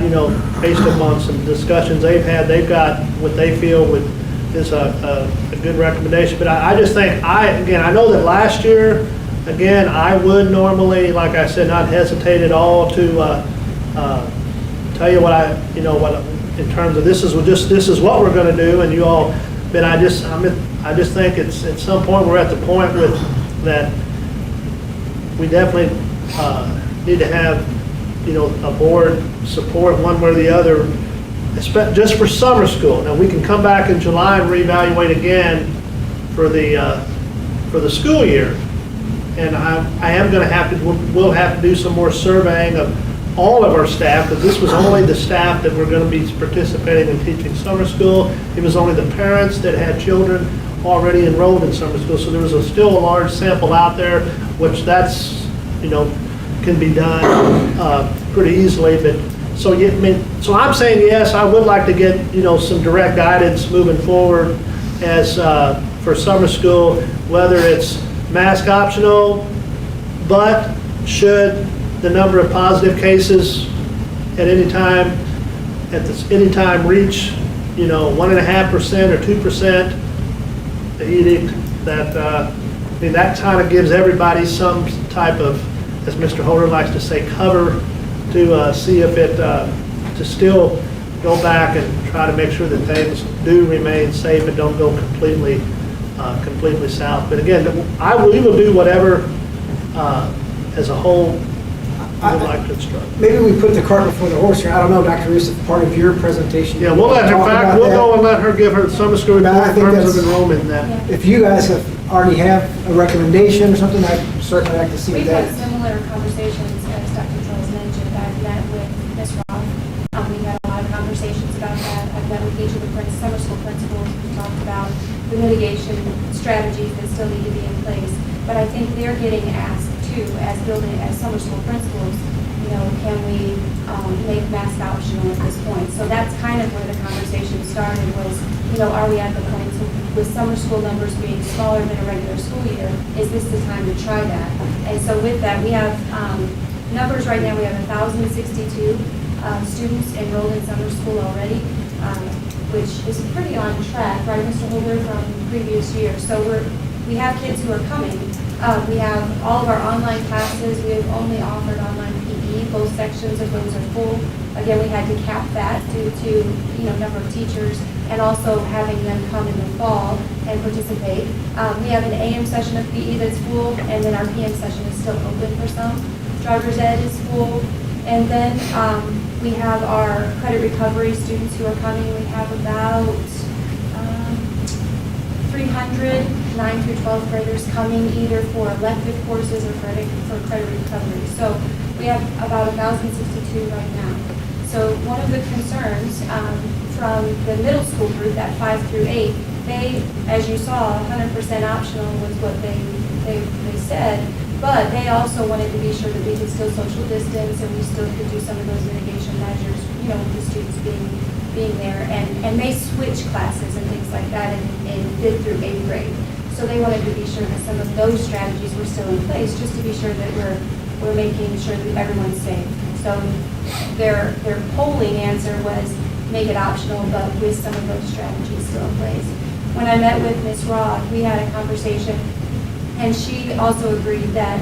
Speaker 3: based upon some discussions they've had, they've got what they feel is a good recommendation. But I just think, I know that last year, again, I would normally, like I said, not hesitate at all to tell you what in terms of this is what we're going to do, and you all. But I just think it's at some point we're at the point with that we definitely need to have a board support one way or the other, just for summer school. Now we can come back in July and reevaluate again for the school year, and I am going to have to we'll have to do some more surveying of all of our staff, because this was only the staff that were going to be participating in teaching summer school. It was only the parents that had children already enrolled in summer school. So there was still a large sample out there, which that's, can be done pretty easily. But so I'm saying yes, I would like to get, some direct guidance moving forward as for summer school, whether it's mask optional, but should the number of positive cases at any time reach, 1.5% or 2%, the edict that, that kind of gives everybody some type of, as Mr. Holder likes to say, cover to see if it, to still go back and try to make sure that things do remain safe and don't go completely south. But again, we will do whatever as a whole I would like to instruct.
Speaker 2: Maybe we put the cart before the horse here. I don't know, Dr. Reese, if part of your presentation.
Speaker 3: Yeah, we'll let her back. We'll go and let her give her summer school report in terms of enrollment in that.
Speaker 2: If you guys already have a recommendation or something, I'd certainly like to see
Speaker 8: We've
Speaker 2: that.
Speaker 8: had similar conversations, as Dr. Charles mentioned. I've met with Ms. Roth. We've had a lot of conversations about that. I've met with each of the summer school principals. We've talked about the mitigation strategies that still need to be in place. But I think they're getting asked too, as summer school principals, can we make mask optional at this point? So that's kind of where the conversation started was, are we at the point with summer school numbers being smaller than a regular school year, is this the time to try that? And so with that, we have numbers right now, we have 1,062 students enrolled in summer school already, which is pretty on track, right, Mr. Holder, from previous years. So we have kids who are coming. We have all of our online classes. We have only offered online PE. Both sections of those are full. Again, we had to cap that due to, number of teachers, and also having them come in the fall and participate. We have an AM session of PE that's full, and then our PM session is still open for some. Driver's ed is full, and then we have our credit recovery students who are coming. We have about 300 9 through 12 graders coming either for elective courses or credit recovery. So we have about 1,062 right now. So one of the concerns from the middle school group, that 5 through 8, they, as you saw, 100% optional was what they said, but they also wanted to be sure that we could still social distance and we still could do some of those mitigation measures, with the students being there, and they switch classes and things like that in 5th through 8th grade. So they wanted to be sure that some of those strategies were still in place, just to be sure that we're making sure that everyone's safe. So their polling answer was make it optional, but with some of those strategies still in place. When I met with Ms. Roth, we had a conversation, and she also agreed that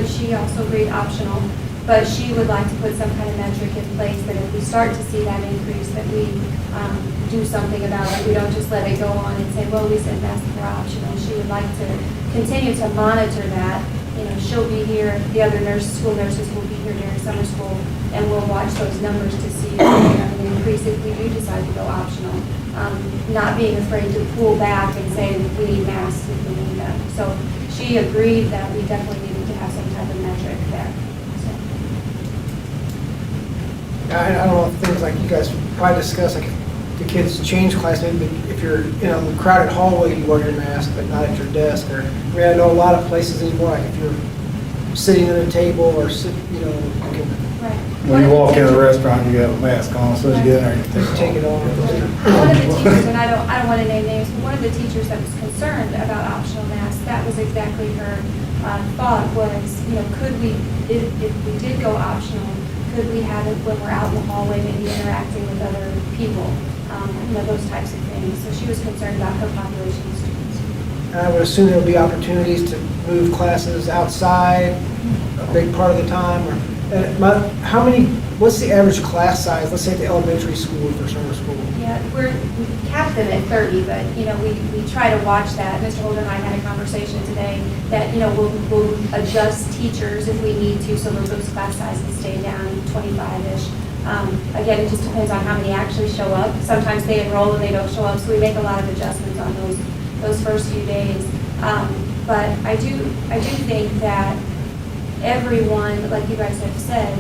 Speaker 8: she also agreed optional, but she would like to put some kind of metric in place that if we start to see that increase, that we do something about it. We don't just let it go on and say, well, we said masks were optional. She would like to continue to monitor that. She'll be here, the other school nurses will be here during summer school, and we'll watch those numbers to see if they're going to increase if we do decide to go optional. Not being afraid to pull back and say we need masks if we need them. So she agreed that we definitely needed to have some type of metric there.
Speaker 2: I don't know if things like you guys probably discuss, like if the kids change class, maybe if you're in a crowded hallway, you wear your mask, but not at your desk. Or I know a lot of places anymore, like if you're sitting at a table or you can.
Speaker 8: Right.
Speaker 10: When you walk in a restaurant, you have a mask on, so you get in there and you
Speaker 2: Take it off.
Speaker 8: One of the teachers, and I don't want to name names, but one of the teachers that was concerned about optional masks, that was exactly her thought was, could we, if we did go optional, could we have it when we're out in the hallway, maybe interacting with other people, those types of things. So she was concerned about her population of students.
Speaker 2: I would assume there'll be opportunities to move classes outside a big part of the time. What's the average class size, let's say at the elementary school for summer school?
Speaker 8: Yeah, we capped them at 30, but, we try to watch that. Mr. Holder and I had a conversation today that, we'll adjust teachers if we need to, so that those class sizes stay down 25-ish. Again, it just depends on how many actually show up. Sometimes they enroll and they don't show up, so we make a lot of adjustments on those first few days. But I do think that everyone, like you guys have said,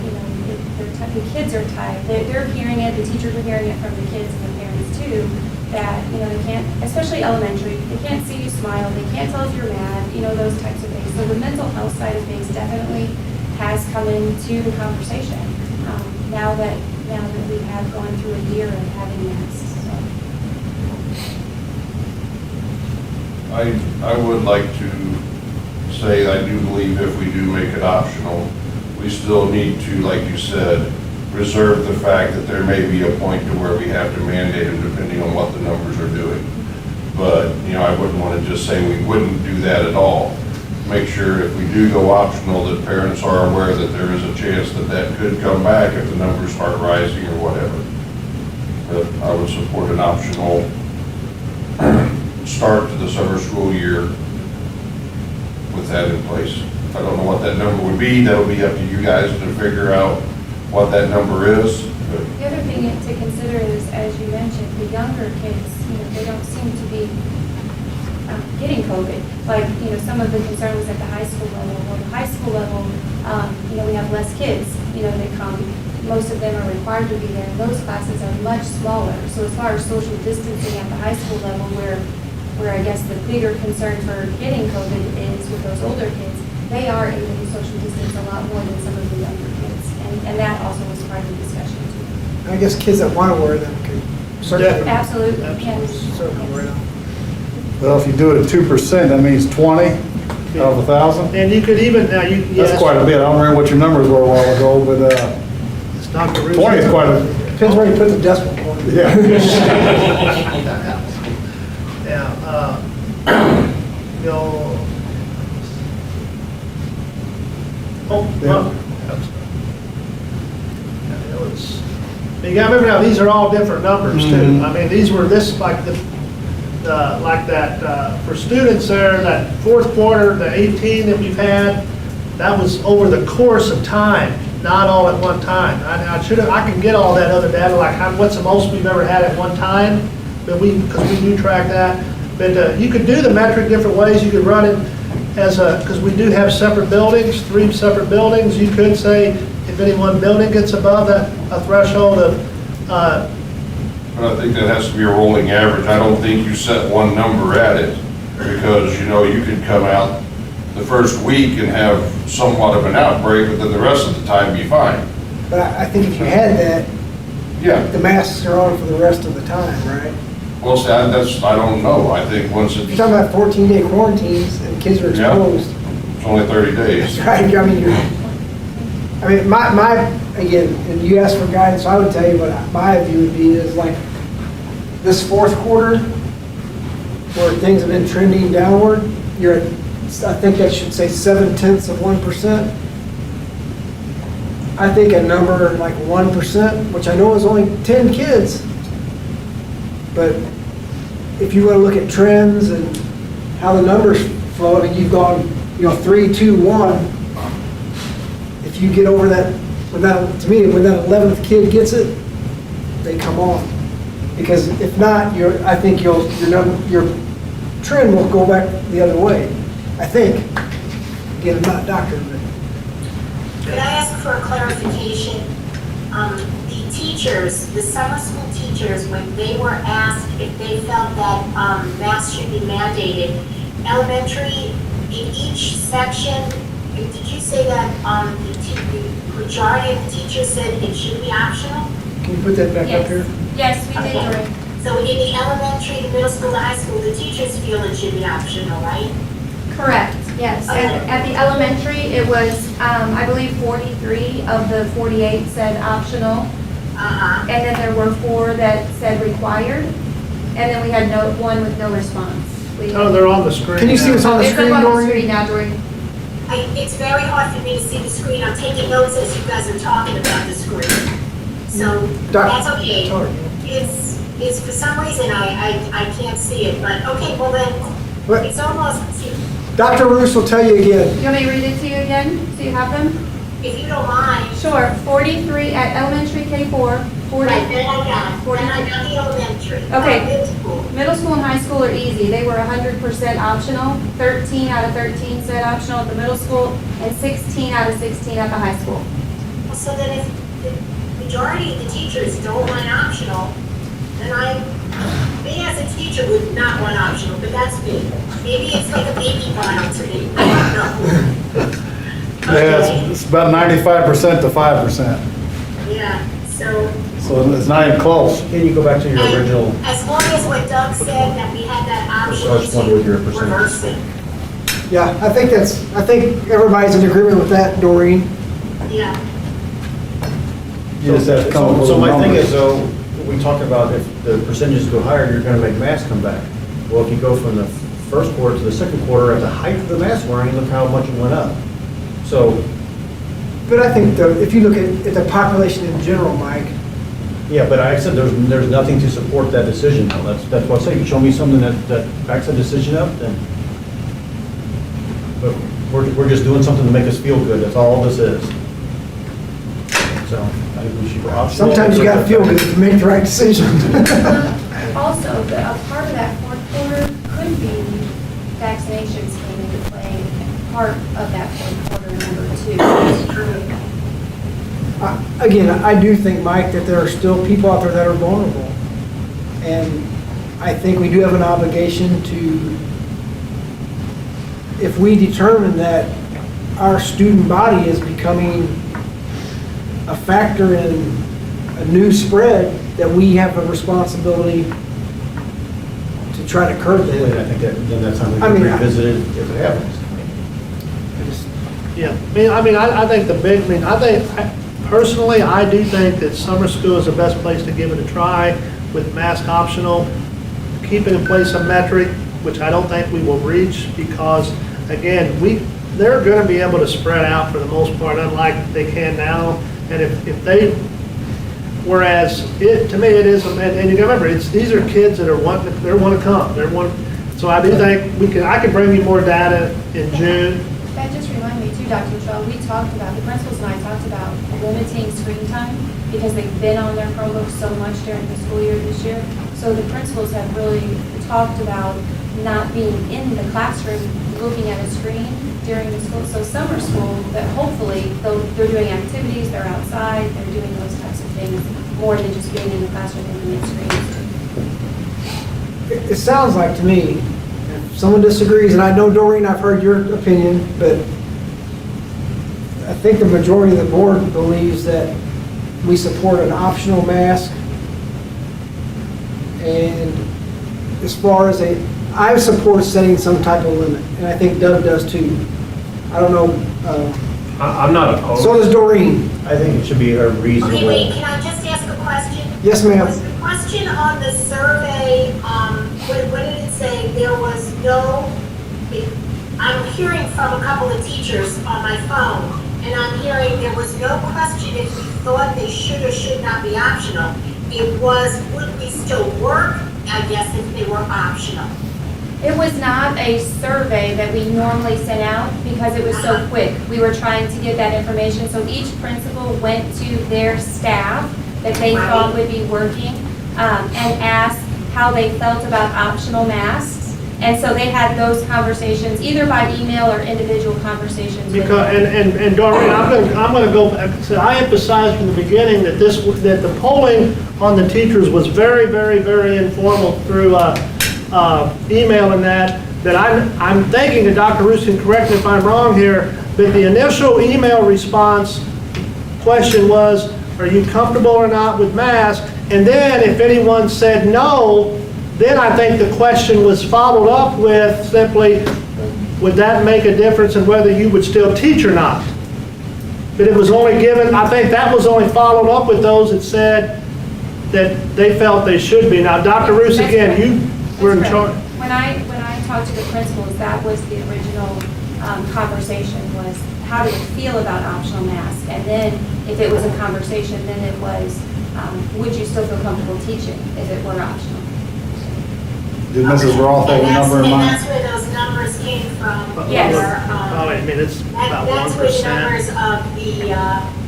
Speaker 8: the kids are tired. They're hearing it. The teachers are hearing it from the kids and the parents too. That they can't, especially elementary, they can't see you smile. They can't tell if you're mad. Those types of things. So the mental health side of things definitely has come into the conversation. Now that we have gone through a year of having masks.
Speaker 4: I would like to say I do believe if we do make it optional, we still need to, like you said, reserve the fact that there may be a point to where we have to mandate them depending on what the numbers are doing. But, I wouldn't want to just say we wouldn't do that at all. Make sure if we do go optional that parents are aware that there is a chance that could come back if the numbers start rising or whatever. But I would support an optional start to the summer school year with that in place. I don't know what that number would be. That'll be up to you guys to figure out what that number is. But
Speaker 8: The other thing to consider is, as you mentioned, the younger kids, they don't seem to be getting COVID. Like, some of the concern was at the high school level. Well, the high school level, we have less kids, they come. Most of them are required to be there. Those classes are much smaller. So as far as social distancing at the high school level, where I guess the bigger concern for getting COVID is with those older kids, they are able to social distance a lot more than some of the younger kids. And that also was part of the discussion too.
Speaker 2: I guess kids that want to wear them can certainly.
Speaker 8: Absolutely. Yes.
Speaker 2: Certainly wear them.
Speaker 10: Well, if you do it at 2%, that means 20 out of 1,000.
Speaker 3: And you could even,
Speaker 10: That's quite a bit. I don't remember what your numbers were a while ago, but
Speaker 3: Dr. Russo.
Speaker 10: 20 is quite a,
Speaker 2: Depends where you put the decimal point.
Speaker 10: yeah.
Speaker 3: It was big you gotta remember now, these are all different numbers too. I mean, these were this, like like that, for students there, that fourth quarter, the 18 that we've had, that was over the course of time, not all at one time. I can get all that other data, like what's the most we've ever had at one time, but because we do track that. But you could do the metric different ways. You could run it as because we do have separate buildings, 3 separate buildings. You could say if any one building gets above a threshold of,
Speaker 4: But I think that has to be a rolling average. I don't think you set one number at it, because, you know, you could come out the first week and have somewhat of an outbreak, but then the rest of the time be fine.
Speaker 2: But I think if you had that,
Speaker 4: Yeah,
Speaker 2: the masks are on for the rest of the time, right?
Speaker 4: well, see, I don't know. I think once
Speaker 2: You're
Speaker 4: it's
Speaker 2: talking about 14-day quarantines and kids are
Speaker 4: Yeah.
Speaker 2: exposed.
Speaker 4: only 30 days.
Speaker 2: That's right, I mean, my, again, and you asked for guidance, so I would tell you what my view would be is like, this fourth quarter, where things have been trending downward, you're at, I think that should say 0.7%. I think a number like 1%, which I know is only 10 kids, but if you want to look at trends and how the numbers flow, and you've gone, 3, 2, 1, if you get over that, to me, when that 11th kid gets it, they come on. Because if not, I think your trend will go back the other way. I think. Again, I'm not a doctor, but.
Speaker 9: Could I ask for a clarification? The teachers, the summer school teachers, when they were asked if they felt that masks should be mandated, elementary, in each section, did you say that the majority of the teachers said it should be optional?
Speaker 2: Can you put that back up here?
Speaker 8: Yes, we did,
Speaker 9: Okay.
Speaker 8: Doreen.
Speaker 9: So in the elementary, the middle school, the high school, the teachers feel it should be optional, right?
Speaker 8: Correct, yes. And at the elementary, it was, I believe 43 of the 48 said optional.
Speaker 9: Uh-huh.
Speaker 8: And then there were 4 that said required. And then we had one with no response.
Speaker 3: they're on the screen.
Speaker 2: Can you see
Speaker 3: now.
Speaker 2: what's on the
Speaker 8: It's
Speaker 2: screen,
Speaker 8: up on the
Speaker 2: Doreen?
Speaker 8: screen now, Doreen.
Speaker 9: It's very hard for me to see the screen. I'm taking notes as you guys are talking about the screen. So that's okay. It's for some reason I can't see it, but okay, well then, it's almost,
Speaker 2: Dr. Roos will tell you again.
Speaker 8: You want me to read it to you again, so you have them?
Speaker 9: if you don't mind.
Speaker 8: Sure, 43 at elementary K4, 40.
Speaker 9: Right, then I got it. Then I got the elementary.
Speaker 8: Okay.
Speaker 9: Middle school.
Speaker 8: Middle school and high school are easy. They were 100% optional. 13 out of 13 said optional at the middle school, and 16 out of 16 at the high school.
Speaker 9: So then if the majority of the teachers don't want optional, then me as a teacher would not want optional, but that's me. Maybe it's like a baby bottle to me. I don't know.
Speaker 10: Yeah, it's about 95% to 5%.
Speaker 9: Yeah, so.
Speaker 10: So it's not even close.
Speaker 7: Can you go back to your
Speaker 9: And
Speaker 7: original,
Speaker 9: as long as what Doug said, that we had that option
Speaker 7: I just wondered what your
Speaker 9: to
Speaker 7: percentage.
Speaker 9: reverse it.
Speaker 2: Yeah, I think everybody's in agreement with that, Doreen.
Speaker 9: Yeah.
Speaker 10: You just have to come up with
Speaker 7: So
Speaker 10: a
Speaker 7: my thing
Speaker 10: number.
Speaker 7: is though, we talked about if the percentages go higher, you're gonna make masks come back. Well, if you go from the first quarter to the second quarter at the height of the mask wearing, look how much it went up. So,
Speaker 2: But I think if you look at the population in general, Mike,
Speaker 7: yeah, but I said there's nothing to support that decision though. That's what I say. You show me something that backs the decision up, then. But we're just doing something to make us feel good. That's all this is. So I think we should go optional.
Speaker 2: sometimes you gotta feel good to make the right decision.
Speaker 8: Also, a part of that fourth quarter could be vaccinations came into play, part of that fourth quarter number two. That's true.
Speaker 2: Again, I do think, Mike, that there are still people out there that are vulnerable. And I think we do have an obligation to, if we determine that our student body is becoming a factor in a new spread, that we have a responsibility to try to curb
Speaker 7: And I
Speaker 2: that.
Speaker 7: think that, then that's something we
Speaker 2: I
Speaker 7: can
Speaker 2: mean,
Speaker 7: revisit it if it happens.
Speaker 3: Yeah, I think personally, I do think that summer school is the best place to give it a try with mask optional. Keep it in place a metric, which I don't think we will reach because, again, they're gonna be able to spread out for the most part, unlike they can now. And if they, Whereas to me, it is, and you gotta remember, these are kids that want to come. So I do think I can bring you more data in June.
Speaker 8: That just reminded me too, Dr. Shaw, the principals and I talked about limiting screen time because they've been on their Chromebooks so much during the school year this year. So the principals have really talked about not being in the classroom looking at a screen during the school. So summer school, that hopefully they're doing activities, they're outside, they're doing those types of things more than just being in the classroom looking at screens.
Speaker 2: It sounds like to me, if someone disagrees, and I know Doreen, I've heard your opinion, but I think the majority of the board believes that we support an optional mask. And as far as I support setting some type of limit, and I think Doug does too. I don't know,
Speaker 11: I'm not opposed.
Speaker 2: so does Doreen.
Speaker 7: I think it should be a reasonable.
Speaker 9: Okay, wait, can I just ask a question?
Speaker 2: Yes, ma'am.
Speaker 9: Was the question on the survey, what did it say? There was no, I'm hearing from a couple of teachers on my phone, and I'm hearing there was no question if we thought they should or should not be optional. It was, would we still work, I guess, if they were optional?
Speaker 8: It was not a survey that we normally sent out because it was so quick. We were trying to get that information, so each principal went to their staff that they thought would be working and asked how they felt about optional masks. And so they had those conversations, either by email or individual conversations. with
Speaker 3: Because,
Speaker 8: them.
Speaker 3: and Doreen, I'm gonna go back, so I emphasized from the beginning that that the polling on the teachers was very, very, very informal through email and that I'm thinking, and Dr. Roos can correct me if I'm wrong here, but the initial email response question was, are you comfortable or not with masks? And then if anyone said no, then I think the question was followed up with simply, would that make a difference in whether you would still teach or not? But it was only given, I think that was only followed up with those that said that they felt they should be. Now, Dr. Roos, again, you were in charge.
Speaker 8: When I talked to the principals, that was the original conversation, was how do we feel about optional masks? And then if it was a conversation, then it was, would you still feel comfortable teaching if it were optional?
Speaker 10: Did Mrs. Roth have a number in
Speaker 9: And
Speaker 10: mind?
Speaker 9: that's where those numbers came from.
Speaker 8: Yes.
Speaker 3: Oh, I mean, it's about
Speaker 9: That's where the
Speaker 3: 1%.
Speaker 9: numbers of the,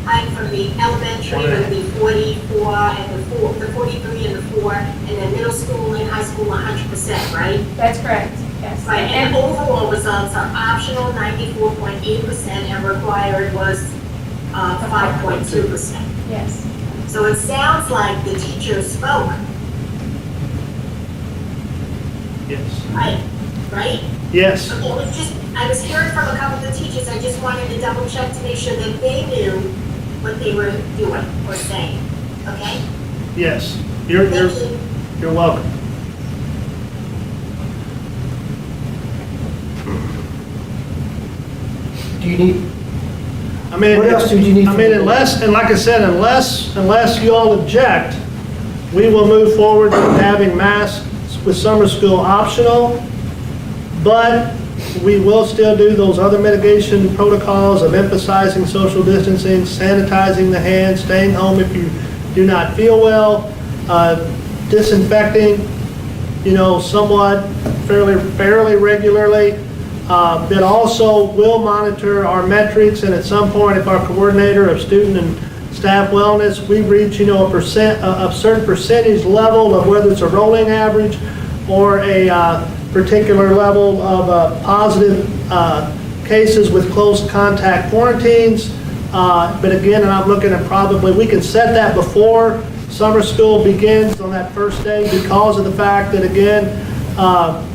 Speaker 9: height from the elementary would be 44 and the 43 and the 4, and then middle school and high school 100%, right?
Speaker 8: That's correct, yes.
Speaker 9: Right, and overall results are optional 94.8% and required was 5.2%.
Speaker 8: Yes.
Speaker 9: So it sounds like the teachers spoke,
Speaker 3: Yes.
Speaker 9: right?
Speaker 3: Yes.
Speaker 9: Okay, I was hearing from a couple of the teachers, I just wanted to double check to make sure that they knew what they were doing or saying, okay?
Speaker 3: Yes.
Speaker 9: Thank you.
Speaker 3: You're welcome.
Speaker 2: Do you need,
Speaker 3: I mean,
Speaker 2: What else do you need
Speaker 3: I
Speaker 2: from
Speaker 3: mean,
Speaker 2: the board?
Speaker 3: and like I said, unless you all object, we will move forward with having masks with summer school optional, but we will still do those other mitigation protocols of emphasizing social distancing, sanitizing the hands, staying home if you do not feel well, disinfecting, somewhat fairly regularly. That also will monitor our metrics, and at some point, if our coordinator of student and staff wellness, we reach, a certain percentage level of whether it's a rolling average or a particular level of positive cases with close contact quarantines. But again, and I'm looking at probably, we can set that before summer school begins on that first day because of the fact that, again,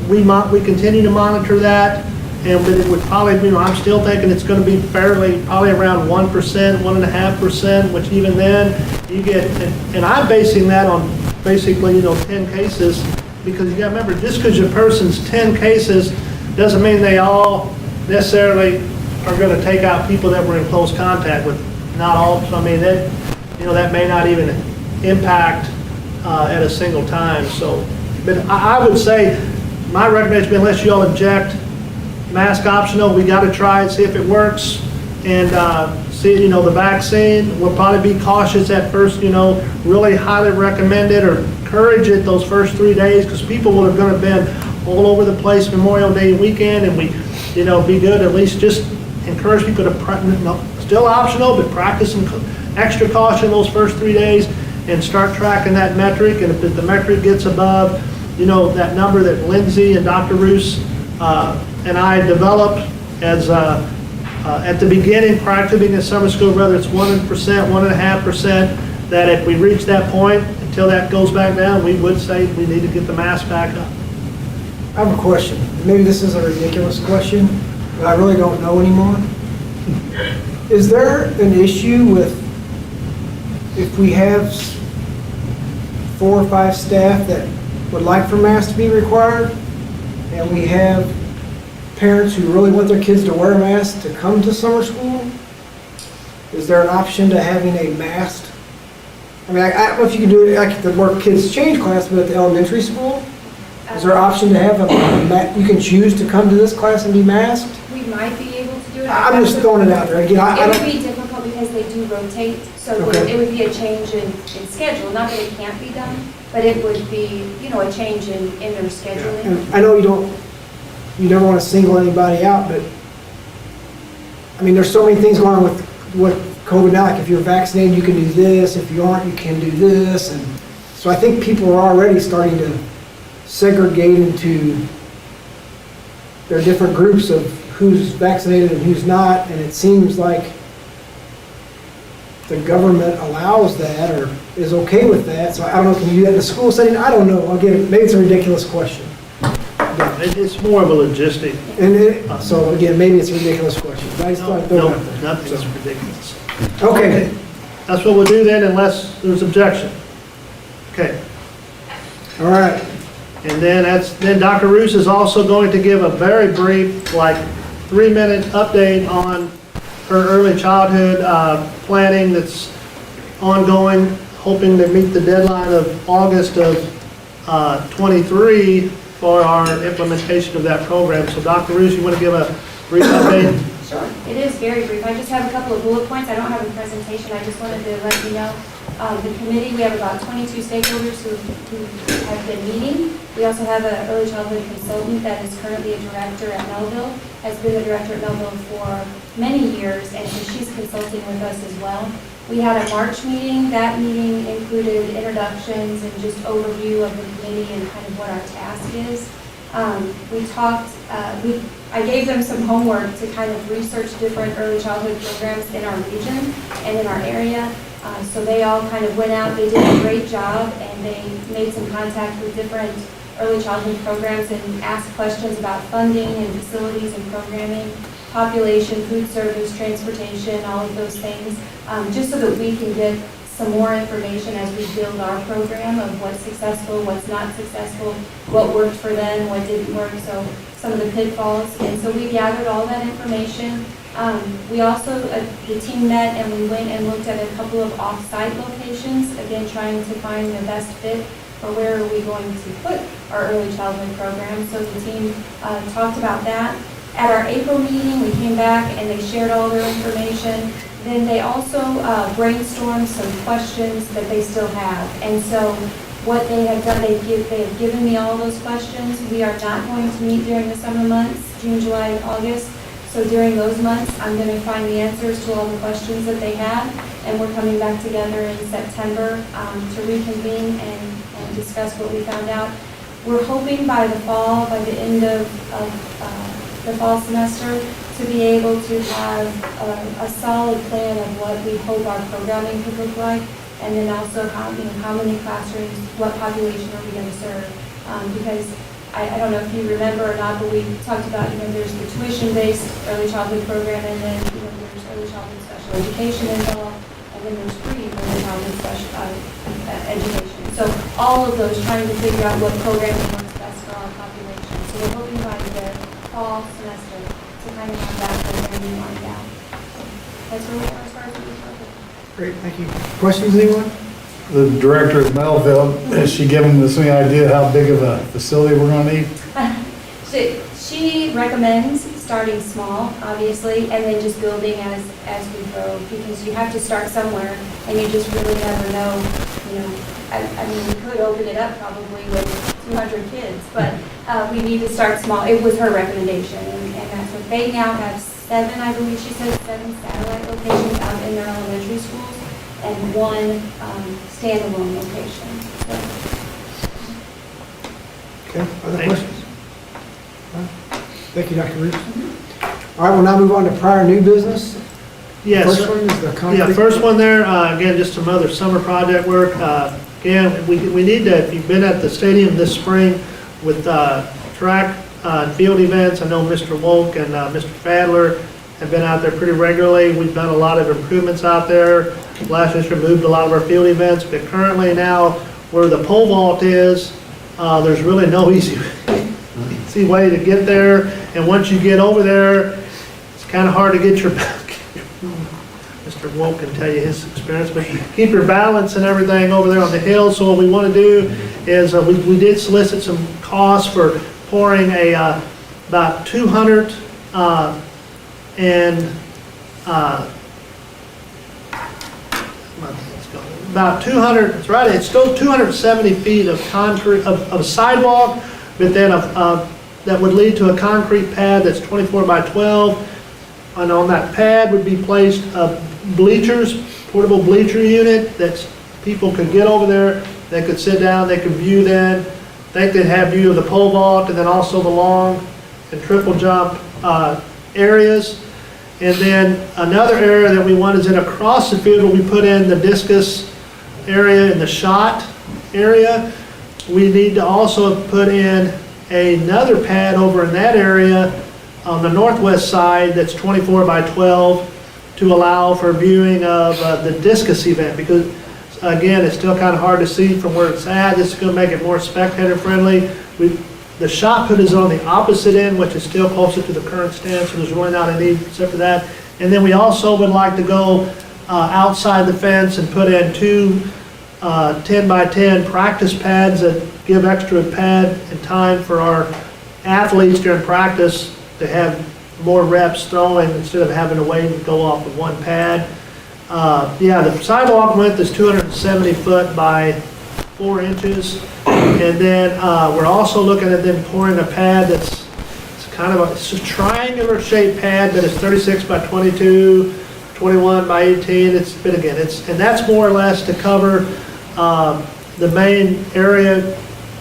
Speaker 3: we continue to monitor that. But it would probably, I'm still thinking it's going to be probably around 1%, 1.5%, which even then you get, and I'm basing that on basically, 10 cases, because you got to remember, just because your person's 10 cases doesn't mean they all necessarily are going to take out people that were in close contact with. Not all, so I mean, that may not even impact at a single time. So, but I would say, my recommendation, unless you all object, mask optional, we got to try it, see if it works, and see, the vaccine, we'll probably be cautious at first, really highly recommend it or encourage it those first 3 days, because people would have gonna been all over the place Memorial Day weekend, and we, be good, at least just encourage people to, still optional, but practice some extra caution those first 3 days and start tracking that metric. And if the metric gets above, that number that Lindsay and Dr. Roos and I developed as at the beginning, prior to being in summer school, whether it's 1%, 1.5%, that if we reach that point, until that goes back down, we would say we need to get the mask back up.
Speaker 2: I have a question. Maybe this is a ridiculous question, but I really don't know anymore. Is there an issue with if we have 4 or 5 staff that would like for masks to be required, and we have parents who really want their kids to wear masks to come to summer school? Is there an option to having a masked? I mean, I don't know if you can do it like the more kids change class, but at the elementary school, is there an option to have you can choose to come to this class and be masked?
Speaker 8: We might be able to do it.
Speaker 2: I'm just throwing it out there. Again, I
Speaker 8: It would
Speaker 2: don't,
Speaker 8: be difficult because they do rotate, so
Speaker 2: Okay.
Speaker 8: it would be a change in schedule. Not that it can't be done, but it would be, a change in their scheduling.
Speaker 2: and I know you never want to single anybody out, but I mean, there's so many things going on with COVID now. Like if you're vaccinated, you can do this. If you aren't, you can do this. And so I think people are already starting to segregate into their different groups of who's vaccinated and who's not. And it seems like the government allows that or is okay with that. So I don't know, can you do that in a school setting? I don't know. Again, maybe it's a ridiculous question.
Speaker 3: It's more of a logistic.
Speaker 2: And so again, maybe it's a ridiculous question. But I just thought I'd throw it
Speaker 3: No,
Speaker 2: out there.
Speaker 3: nothing's ridiculous.
Speaker 2: Okay.
Speaker 3: That's what we'll do then unless there's objection. Okay.
Speaker 2: All right.
Speaker 3: And then Dr. Roos is also going to give a very brief, 3-minute update on her early childhood planning that's ongoing, hoping to meet the deadline of August of 23 for our implementation of that program. So Dr. Roos, you want to give a brief update?
Speaker 8: Sure. It is very brief. I just have a couple of bullet points. I don't have a presentation. I just wanted to let you know. The committee, we have about 22 stakeholders who have been meeting. We also have an early childhood consultant that is currently a director at Melville, has been a director at Melville for many years, and so she's consulting with us as well. We had a March meeting. That meeting included introductions and just overview of the committee and kind of what our task is. We talked, I gave them some homework to kind of research different early childhood programs in our region and in our area. So they all kind of went out, they did a great job, and they made some contact with different early childhood programs and asked questions about funding and facilities and programming, population, food service, transportation, all of those things, just so that we can get some more information as we build our program of what's successful, what's not successful, what worked for them, what didn't work, so some of the pitfalls. And so we gathered all that information. We also, the team met and we went and looked at a couple of off-site locations, again, trying to find the best fit for where are we going to put our early childhood program. So the team talked about that. At our April meeting, we came back and they shared all their information. Then they also brainstormed some questions that they still have. And so what they have done, they have given me all those questions. We are not going to meet during the summer months, June, July, and August. So during those months, I'm going to find the answers to all the questions that they have. And we're coming back together in September to reconvene and discuss what we found out. We're hoping by the fall, by the end of the fall semester, to be able to have a solid plan of what we hope our programming could look like, and then also how many classrooms, what population are we going to serve? Because I don't know if you remember or not, but we talked about, there's the tuition-based early childhood program, and then there's early childhood special education involved, and then there's pre-early childhood special education. So all of those, trying to figure out what programming works best for our population. So we're hoping by the fall semester to kind of have that programming lined out. That's where we are as far as early childhood.
Speaker 2: Great, thank you. Questions, anyone?
Speaker 10: The director at Melville, has she given us any idea how big of a facility we're gonna need?
Speaker 8: She recommends starting small, obviously, and then just building as we grow, because you have to start somewhere, and you just really never know, I mean, we could open it up probably with 200 kids, but we need to start small. It was her recommendation, and that's what, they now have 7, I believe she said, 7 satellite locations out in their elementary schools, and 1 standalone location. So,
Speaker 2: Okay, other
Speaker 3: Thanks.
Speaker 2: questions? All right. Thank you, Dr. Reeves. All right, we'll now move on to prior new business.
Speaker 3: Yes.
Speaker 2: First one is the concrete.
Speaker 3: Yeah, first one there, again, just some other summer project work. Again, we need to, if you've been at the stadium this spring with track and field events, I know Mr. Wolk and Mr. Fadler have been out there pretty regularly. We've done a lot of improvements out there. Last year moved a lot of our field events, but currently now where the pole vault is, there's really no easy way to get there. And once you get over there, it's kind of hard to get your Mr. Wolk can tell you his experience, but keep your balance and everything over there on the hill. So what we want to do is we did solicit some costs for pouring about 200 about 200, it's right, it's still 270 feet of concrete, of sidewalk, but then that would lead to a concrete pad that's 24 by 12. And on that pad would be placed bleachers, portable bleacher unit that people could get over there. They could sit down, they could view then. They could have view of the pole vault and then also the long and triple jump areas. And then another area that we want is in across the field where we put in the discus area and the shot area. We need to also put in another pad over in that area on the northwest side that's 24 by 12 to allow for viewing of the discus event, because again, it's still kind of hard to see from where it's at. This is going to make it more spectator friendly. The shot put is on the opposite end, which is still closer to the current stand, so there's really not a need except for that. And then we also would like to go outside the fence and put in 2 10 by 10 practice pads that give extra pad and time for our athletes during practice to have more reps throwing instead of having to wait and go off with 1 pad. Yeah, the sidewalk width is 270 foot by 4 inches. And then we're also looking at then pouring a pad that's kind of it's a triangular shaped pad that is 36 by 22, 21 by 18. And that's more or less to cover the main area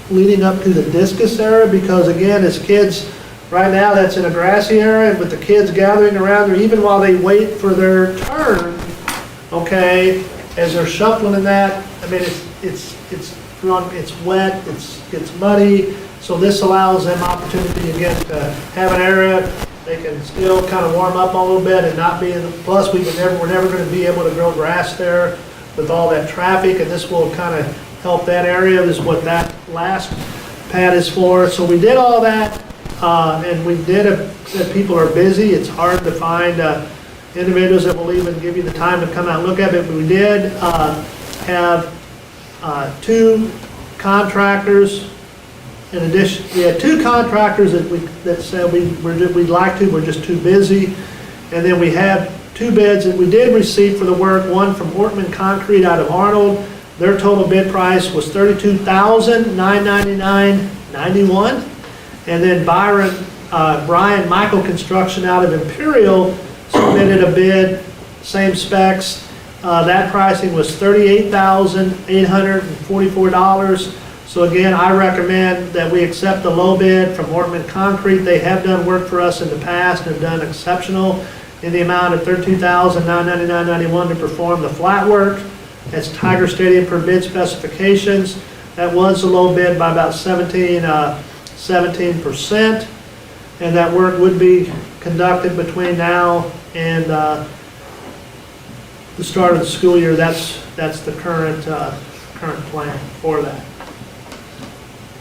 Speaker 3: leading up to the discus area, because again, as kids, right now that's in a grassy area, but the kids gathering around there, even while they wait for their turn, okay, as they're shuffling in that, I mean, it's wet, it's muddy, so this allows them opportunity again to have an area they can still kind of warm up a little bit and not be in the, plus we're never going to be able to grow grass there with all that traffic, and this will kind of help that area. This is what that last pad is for. So we did all that, and we did that people are busy. It's hard to find individuals that will even give you the time to come out and look at it, but we did have 2 contractors. In addition, we had 2 contractors that said we'd like to, we're just too busy. And then we had 2 bids that we did receive for the work, one from Ortman Concrete out of Arnold. Their total bid price was $32,999.91. And then Brian Michael Construction out of Imperial submitted a bid, same specs. That pricing was $38,844. So again, I recommend that we accept the low bid from Ortman Concrete. They have done work for us in the past and have done exceptional in the amount of $13,999.91 to perform the flat work. That's Tiger Stadium per bid specifications. That was the low bid by about 17%. And that work would be conducted between now and the start of the school year. That's the current plan for that.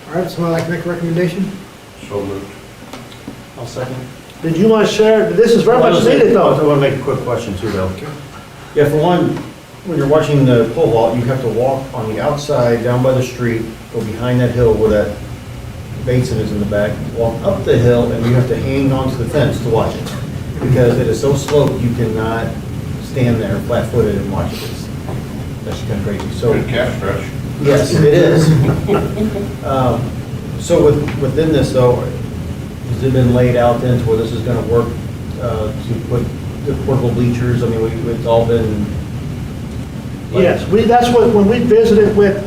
Speaker 2: All right, somebody like to make a recommendation?
Speaker 4: So moved.
Speaker 7: I'll second.
Speaker 3: Did you want to share? This is very much needed
Speaker 7: I
Speaker 3: though.
Speaker 7: want to make a quick question too, though. Yeah, for one, when you're watching the pole vault, you have to walk on the outside, down by the street, go behind that hill where Bateson is in the back, walk up the hill, and you have to hang onto the fence to watch it. Because it is so sloped, you cannot stand there flat-footed and watch it. That's kind of crazy. So,
Speaker 4: Good calf stretch.
Speaker 7: yes, it is. So within this though, has it been laid out then to where this is gonna work, to put the portable bleachers? I mean, it's all been.
Speaker 3: Yes, that's what, when we visited with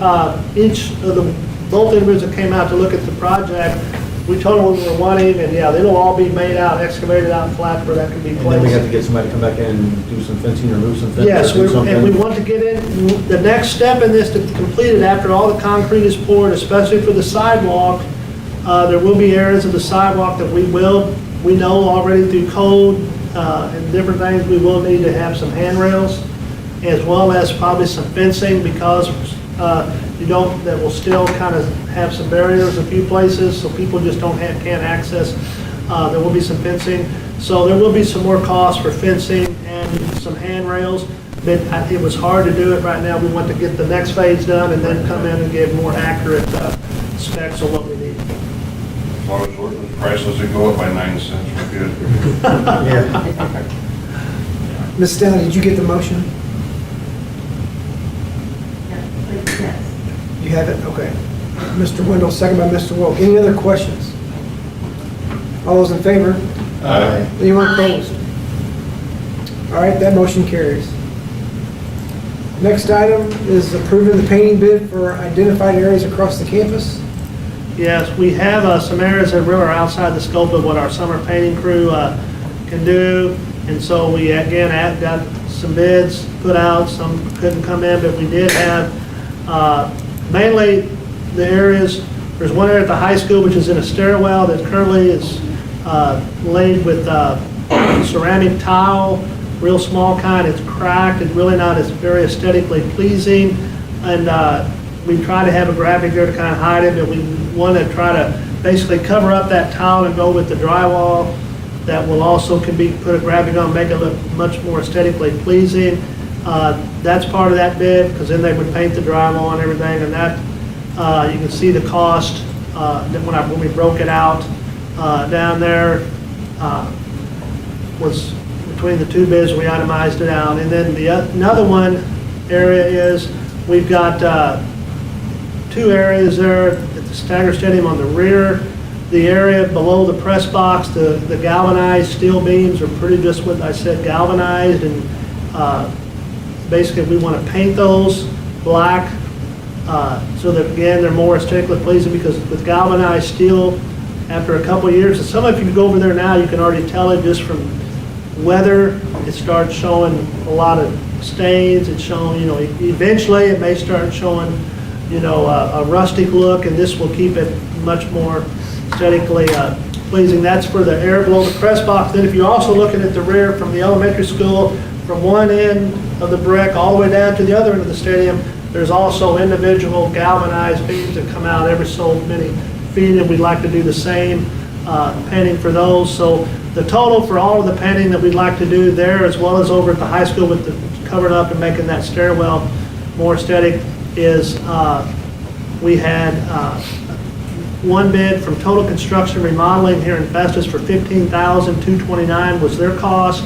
Speaker 3: each of the, both individuals that came out to look at the project, we told them what we were wanting, and yeah, it'll all be made out, excavated out flat where that can be
Speaker 7: And then we have to
Speaker 3: placed.
Speaker 7: get somebody to come back in and do some fencing or move some fence.
Speaker 3: Yes,
Speaker 7: or do something.
Speaker 3: and we want to get in, the next step in this to complete it after all the concrete is poured, especially for the sidewalk, there will be areas of the sidewalk that we know already through code and different things, we will need to have some handrails, as well as probably some fencing, because that will still kind of have some barriers a few places, so people just can't access. There will be some fencing, so there will be some more costs for fencing and some handrails. But it was hard to do it right now. We want to get the next phase done and then come in and give more accurate specs on what we need.
Speaker 4: As long as the price doesn't go up by 9 cents, we're good.
Speaker 7: Yeah.
Speaker 2: Ms. Stanley, did you get the motion? You have it? Okay. Mr. Wendell, second by Mr. Wilk. Any other questions? All those in favor?
Speaker 4: Aye.
Speaker 2: Anyone opposed? All right, that motion carries. Next item is approving the painting bid for identified areas across the campus.
Speaker 3: Yes, we have some areas that really are outside the scope of what our summer painting crew can do. And so we, again, got some bids put out. Some couldn't come in, but we did have mainly the areas. There's one area at the high school, which is in a stairwell that currently is laid with ceramic tile, real small kind. It's cracked. It's really not as very aesthetically pleasing. And we try to have a graphic there to kind of hide it, but we want to try to basically cover up that tile and go with the drywall that will also can be put a graphic on, make it look much more aesthetically pleasing. That's part of that bid, because then they would paint the drywall and everything, and that you can see the cost when we broke it out down there was between the two bids. We itemized it out, and then another one area is we've got two areas there at the Stagger Stadium on the rear. The area below the press box, the galvanized steel beams are pretty just what I said, galvanized, and basically we want to paint those black so that, again, they're more aesthetically pleasing, because with galvanized steel, after a couple of years, and some of you can go over there now, you can already tell it just from weather, it starts showing a lot of stains. It's showing, eventually it may start showing, a rustic look, and this will keep it much more aesthetically pleasing. That's for the area below the press box. Then if you're also looking at the rear from the elementary school, from one end of the brick all the way down to the other end of the stadium, there's also individual galvanized beams that come out every so many feet, and we'd like to do the same painting for those. So the total for all of the painting that we'd like to do there, as well as over at the high school with the covered up and making that stairwell more aesthetic, is we had one bid from Total Construction Remodeling here in Festus for $15,229 was their cost.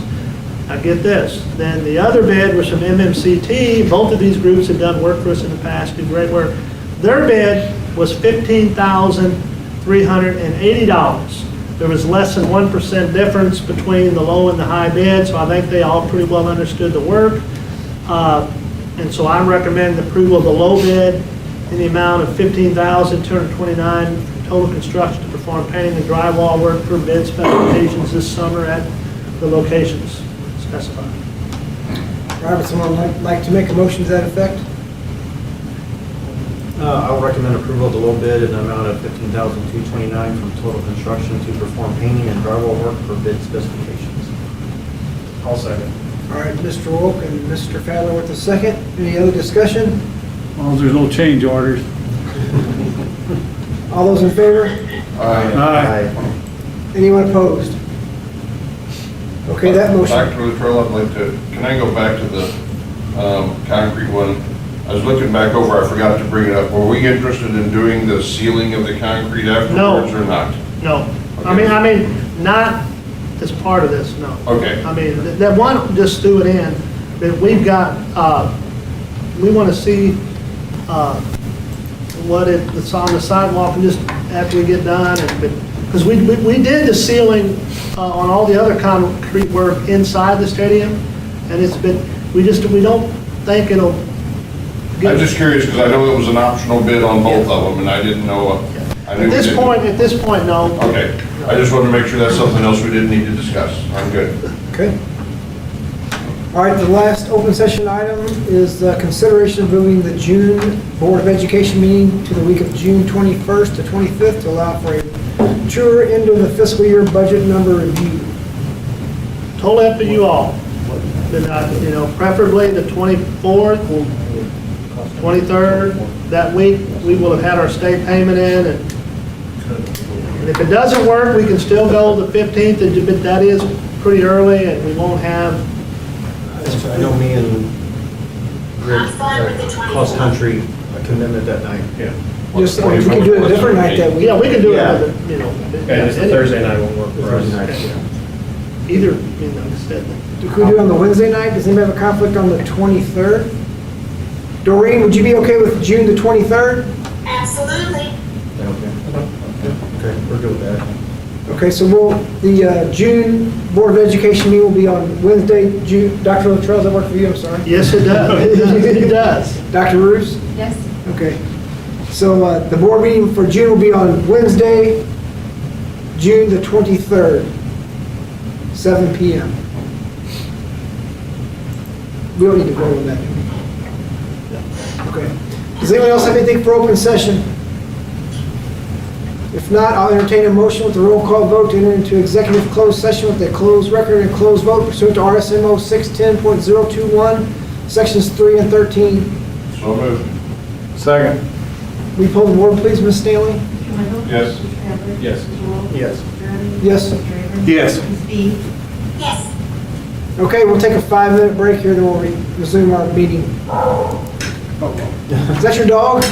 Speaker 3: Now get this, then the other bid was from MMCT. Both of these groups have done work for us in the past, do great work. Their bid was $15,380. There was less than 1% difference between the low and the high bid, so I think they all pretty well understood the work. And so I recommend the approval of the low bid in the amount of $15,229 for Total Construction to perform painting and drywall work per bid specifications this summer at the locations specified.
Speaker 2: Robert, someone like to make a motion to that effect?
Speaker 7: I would recommend approval of the low bid in the amount of $15,229 from Total Construction to perform painting and drywall work per bid specifications.
Speaker 11: I'll second.
Speaker 2: All right, Mr. Wilk and Mr. Fadler with the second. Any other discussion?
Speaker 1: As long as there's no change orders.
Speaker 2: All those in favor?
Speaker 1: Aye.
Speaker 2: Anyone opposed? Okay, that motion.
Speaker 4: Back to the trail, I'd like to, can I go back to the concrete one? I was looking back over, I forgot to bring it up. Were we interested in doing the sealing of the concrete afterwards or not?
Speaker 3: No. I
Speaker 4: Okay.
Speaker 3: mean, not as part of this, no.
Speaker 4: Okay.
Speaker 3: I mean, that one, just threw it in, but we've got, we want to see what it's on the sidewalk and just after we get done, because we did the sealing on all the other concrete work inside the stadium, and it's been, we don't think it'll get.
Speaker 4: I'm just curious, because I know it was an optional bid on both of them, and I didn't know. I knew
Speaker 3: At
Speaker 4: we
Speaker 3: this
Speaker 4: didn't.
Speaker 3: point, no.
Speaker 4: Okay, I just wanted to make sure that's something else we didn't need to discuss. I'm good.
Speaker 2: Okay. All right, the last open session item is the consideration of moving the June Board of Education meeting to the week of June 21st to 25th to allow for a truer end of the fiscal year budget number review.
Speaker 3: Totally up to you all. But, preferably the 24th, 23rd, that week, we will have had our state payment in, and if it doesn't work, we can still go the 15th, but that is pretty early, and we won't have.
Speaker 7: I know me and Rick,
Speaker 9: I'm fine with the 24th.
Speaker 7: cross-country commitment that night.
Speaker 11: Yeah.
Speaker 2: Just, we can do it a different night that week.
Speaker 3: Yeah, we can do it,
Speaker 7: Yeah.
Speaker 11: And it's the Thursday night won't work for us.
Speaker 7: Thursday night, yeah.
Speaker 3: Either, instead.
Speaker 2: Could we do it on the Wednesday night? Does anybody have a conflict on the 23rd? Doreen, would you be okay with June the 23rd?
Speaker 9: Absolutely.
Speaker 7: Okay, we're good with that.
Speaker 2: Okay, so the June Board of Education meeting will be on Wednesday, June. Dr. Luttrell, does that work for you? I'm sorry.
Speaker 3: Yes, it does. It does.
Speaker 2: Dr. Roos?
Speaker 8: Yes.
Speaker 2: Okay. So the board meeting for June will be on Wednesday, June the 23rd, 7 p.m. We don't need to vote on that. Okay. Does anyone else have anything for open session? If not, I'll entertain a motion with a roll call vote to enter into executive closed session with a closed record and closed vote pursuant to RSMO 610.021, sections 3 and 13.
Speaker 4: So moved.
Speaker 10: Second.
Speaker 2: Will you pull the board, please, Ms. Stanley?
Speaker 4: Yes.
Speaker 11: Yes.
Speaker 7: Yes.
Speaker 2: Yes.
Speaker 10: Yes.
Speaker 9: Yes.
Speaker 2: Okay, we'll take a 5-minute break here, then we'll resume our meeting. Is that your dog?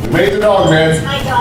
Speaker 4: We made the dog, man.
Speaker 9: My dog.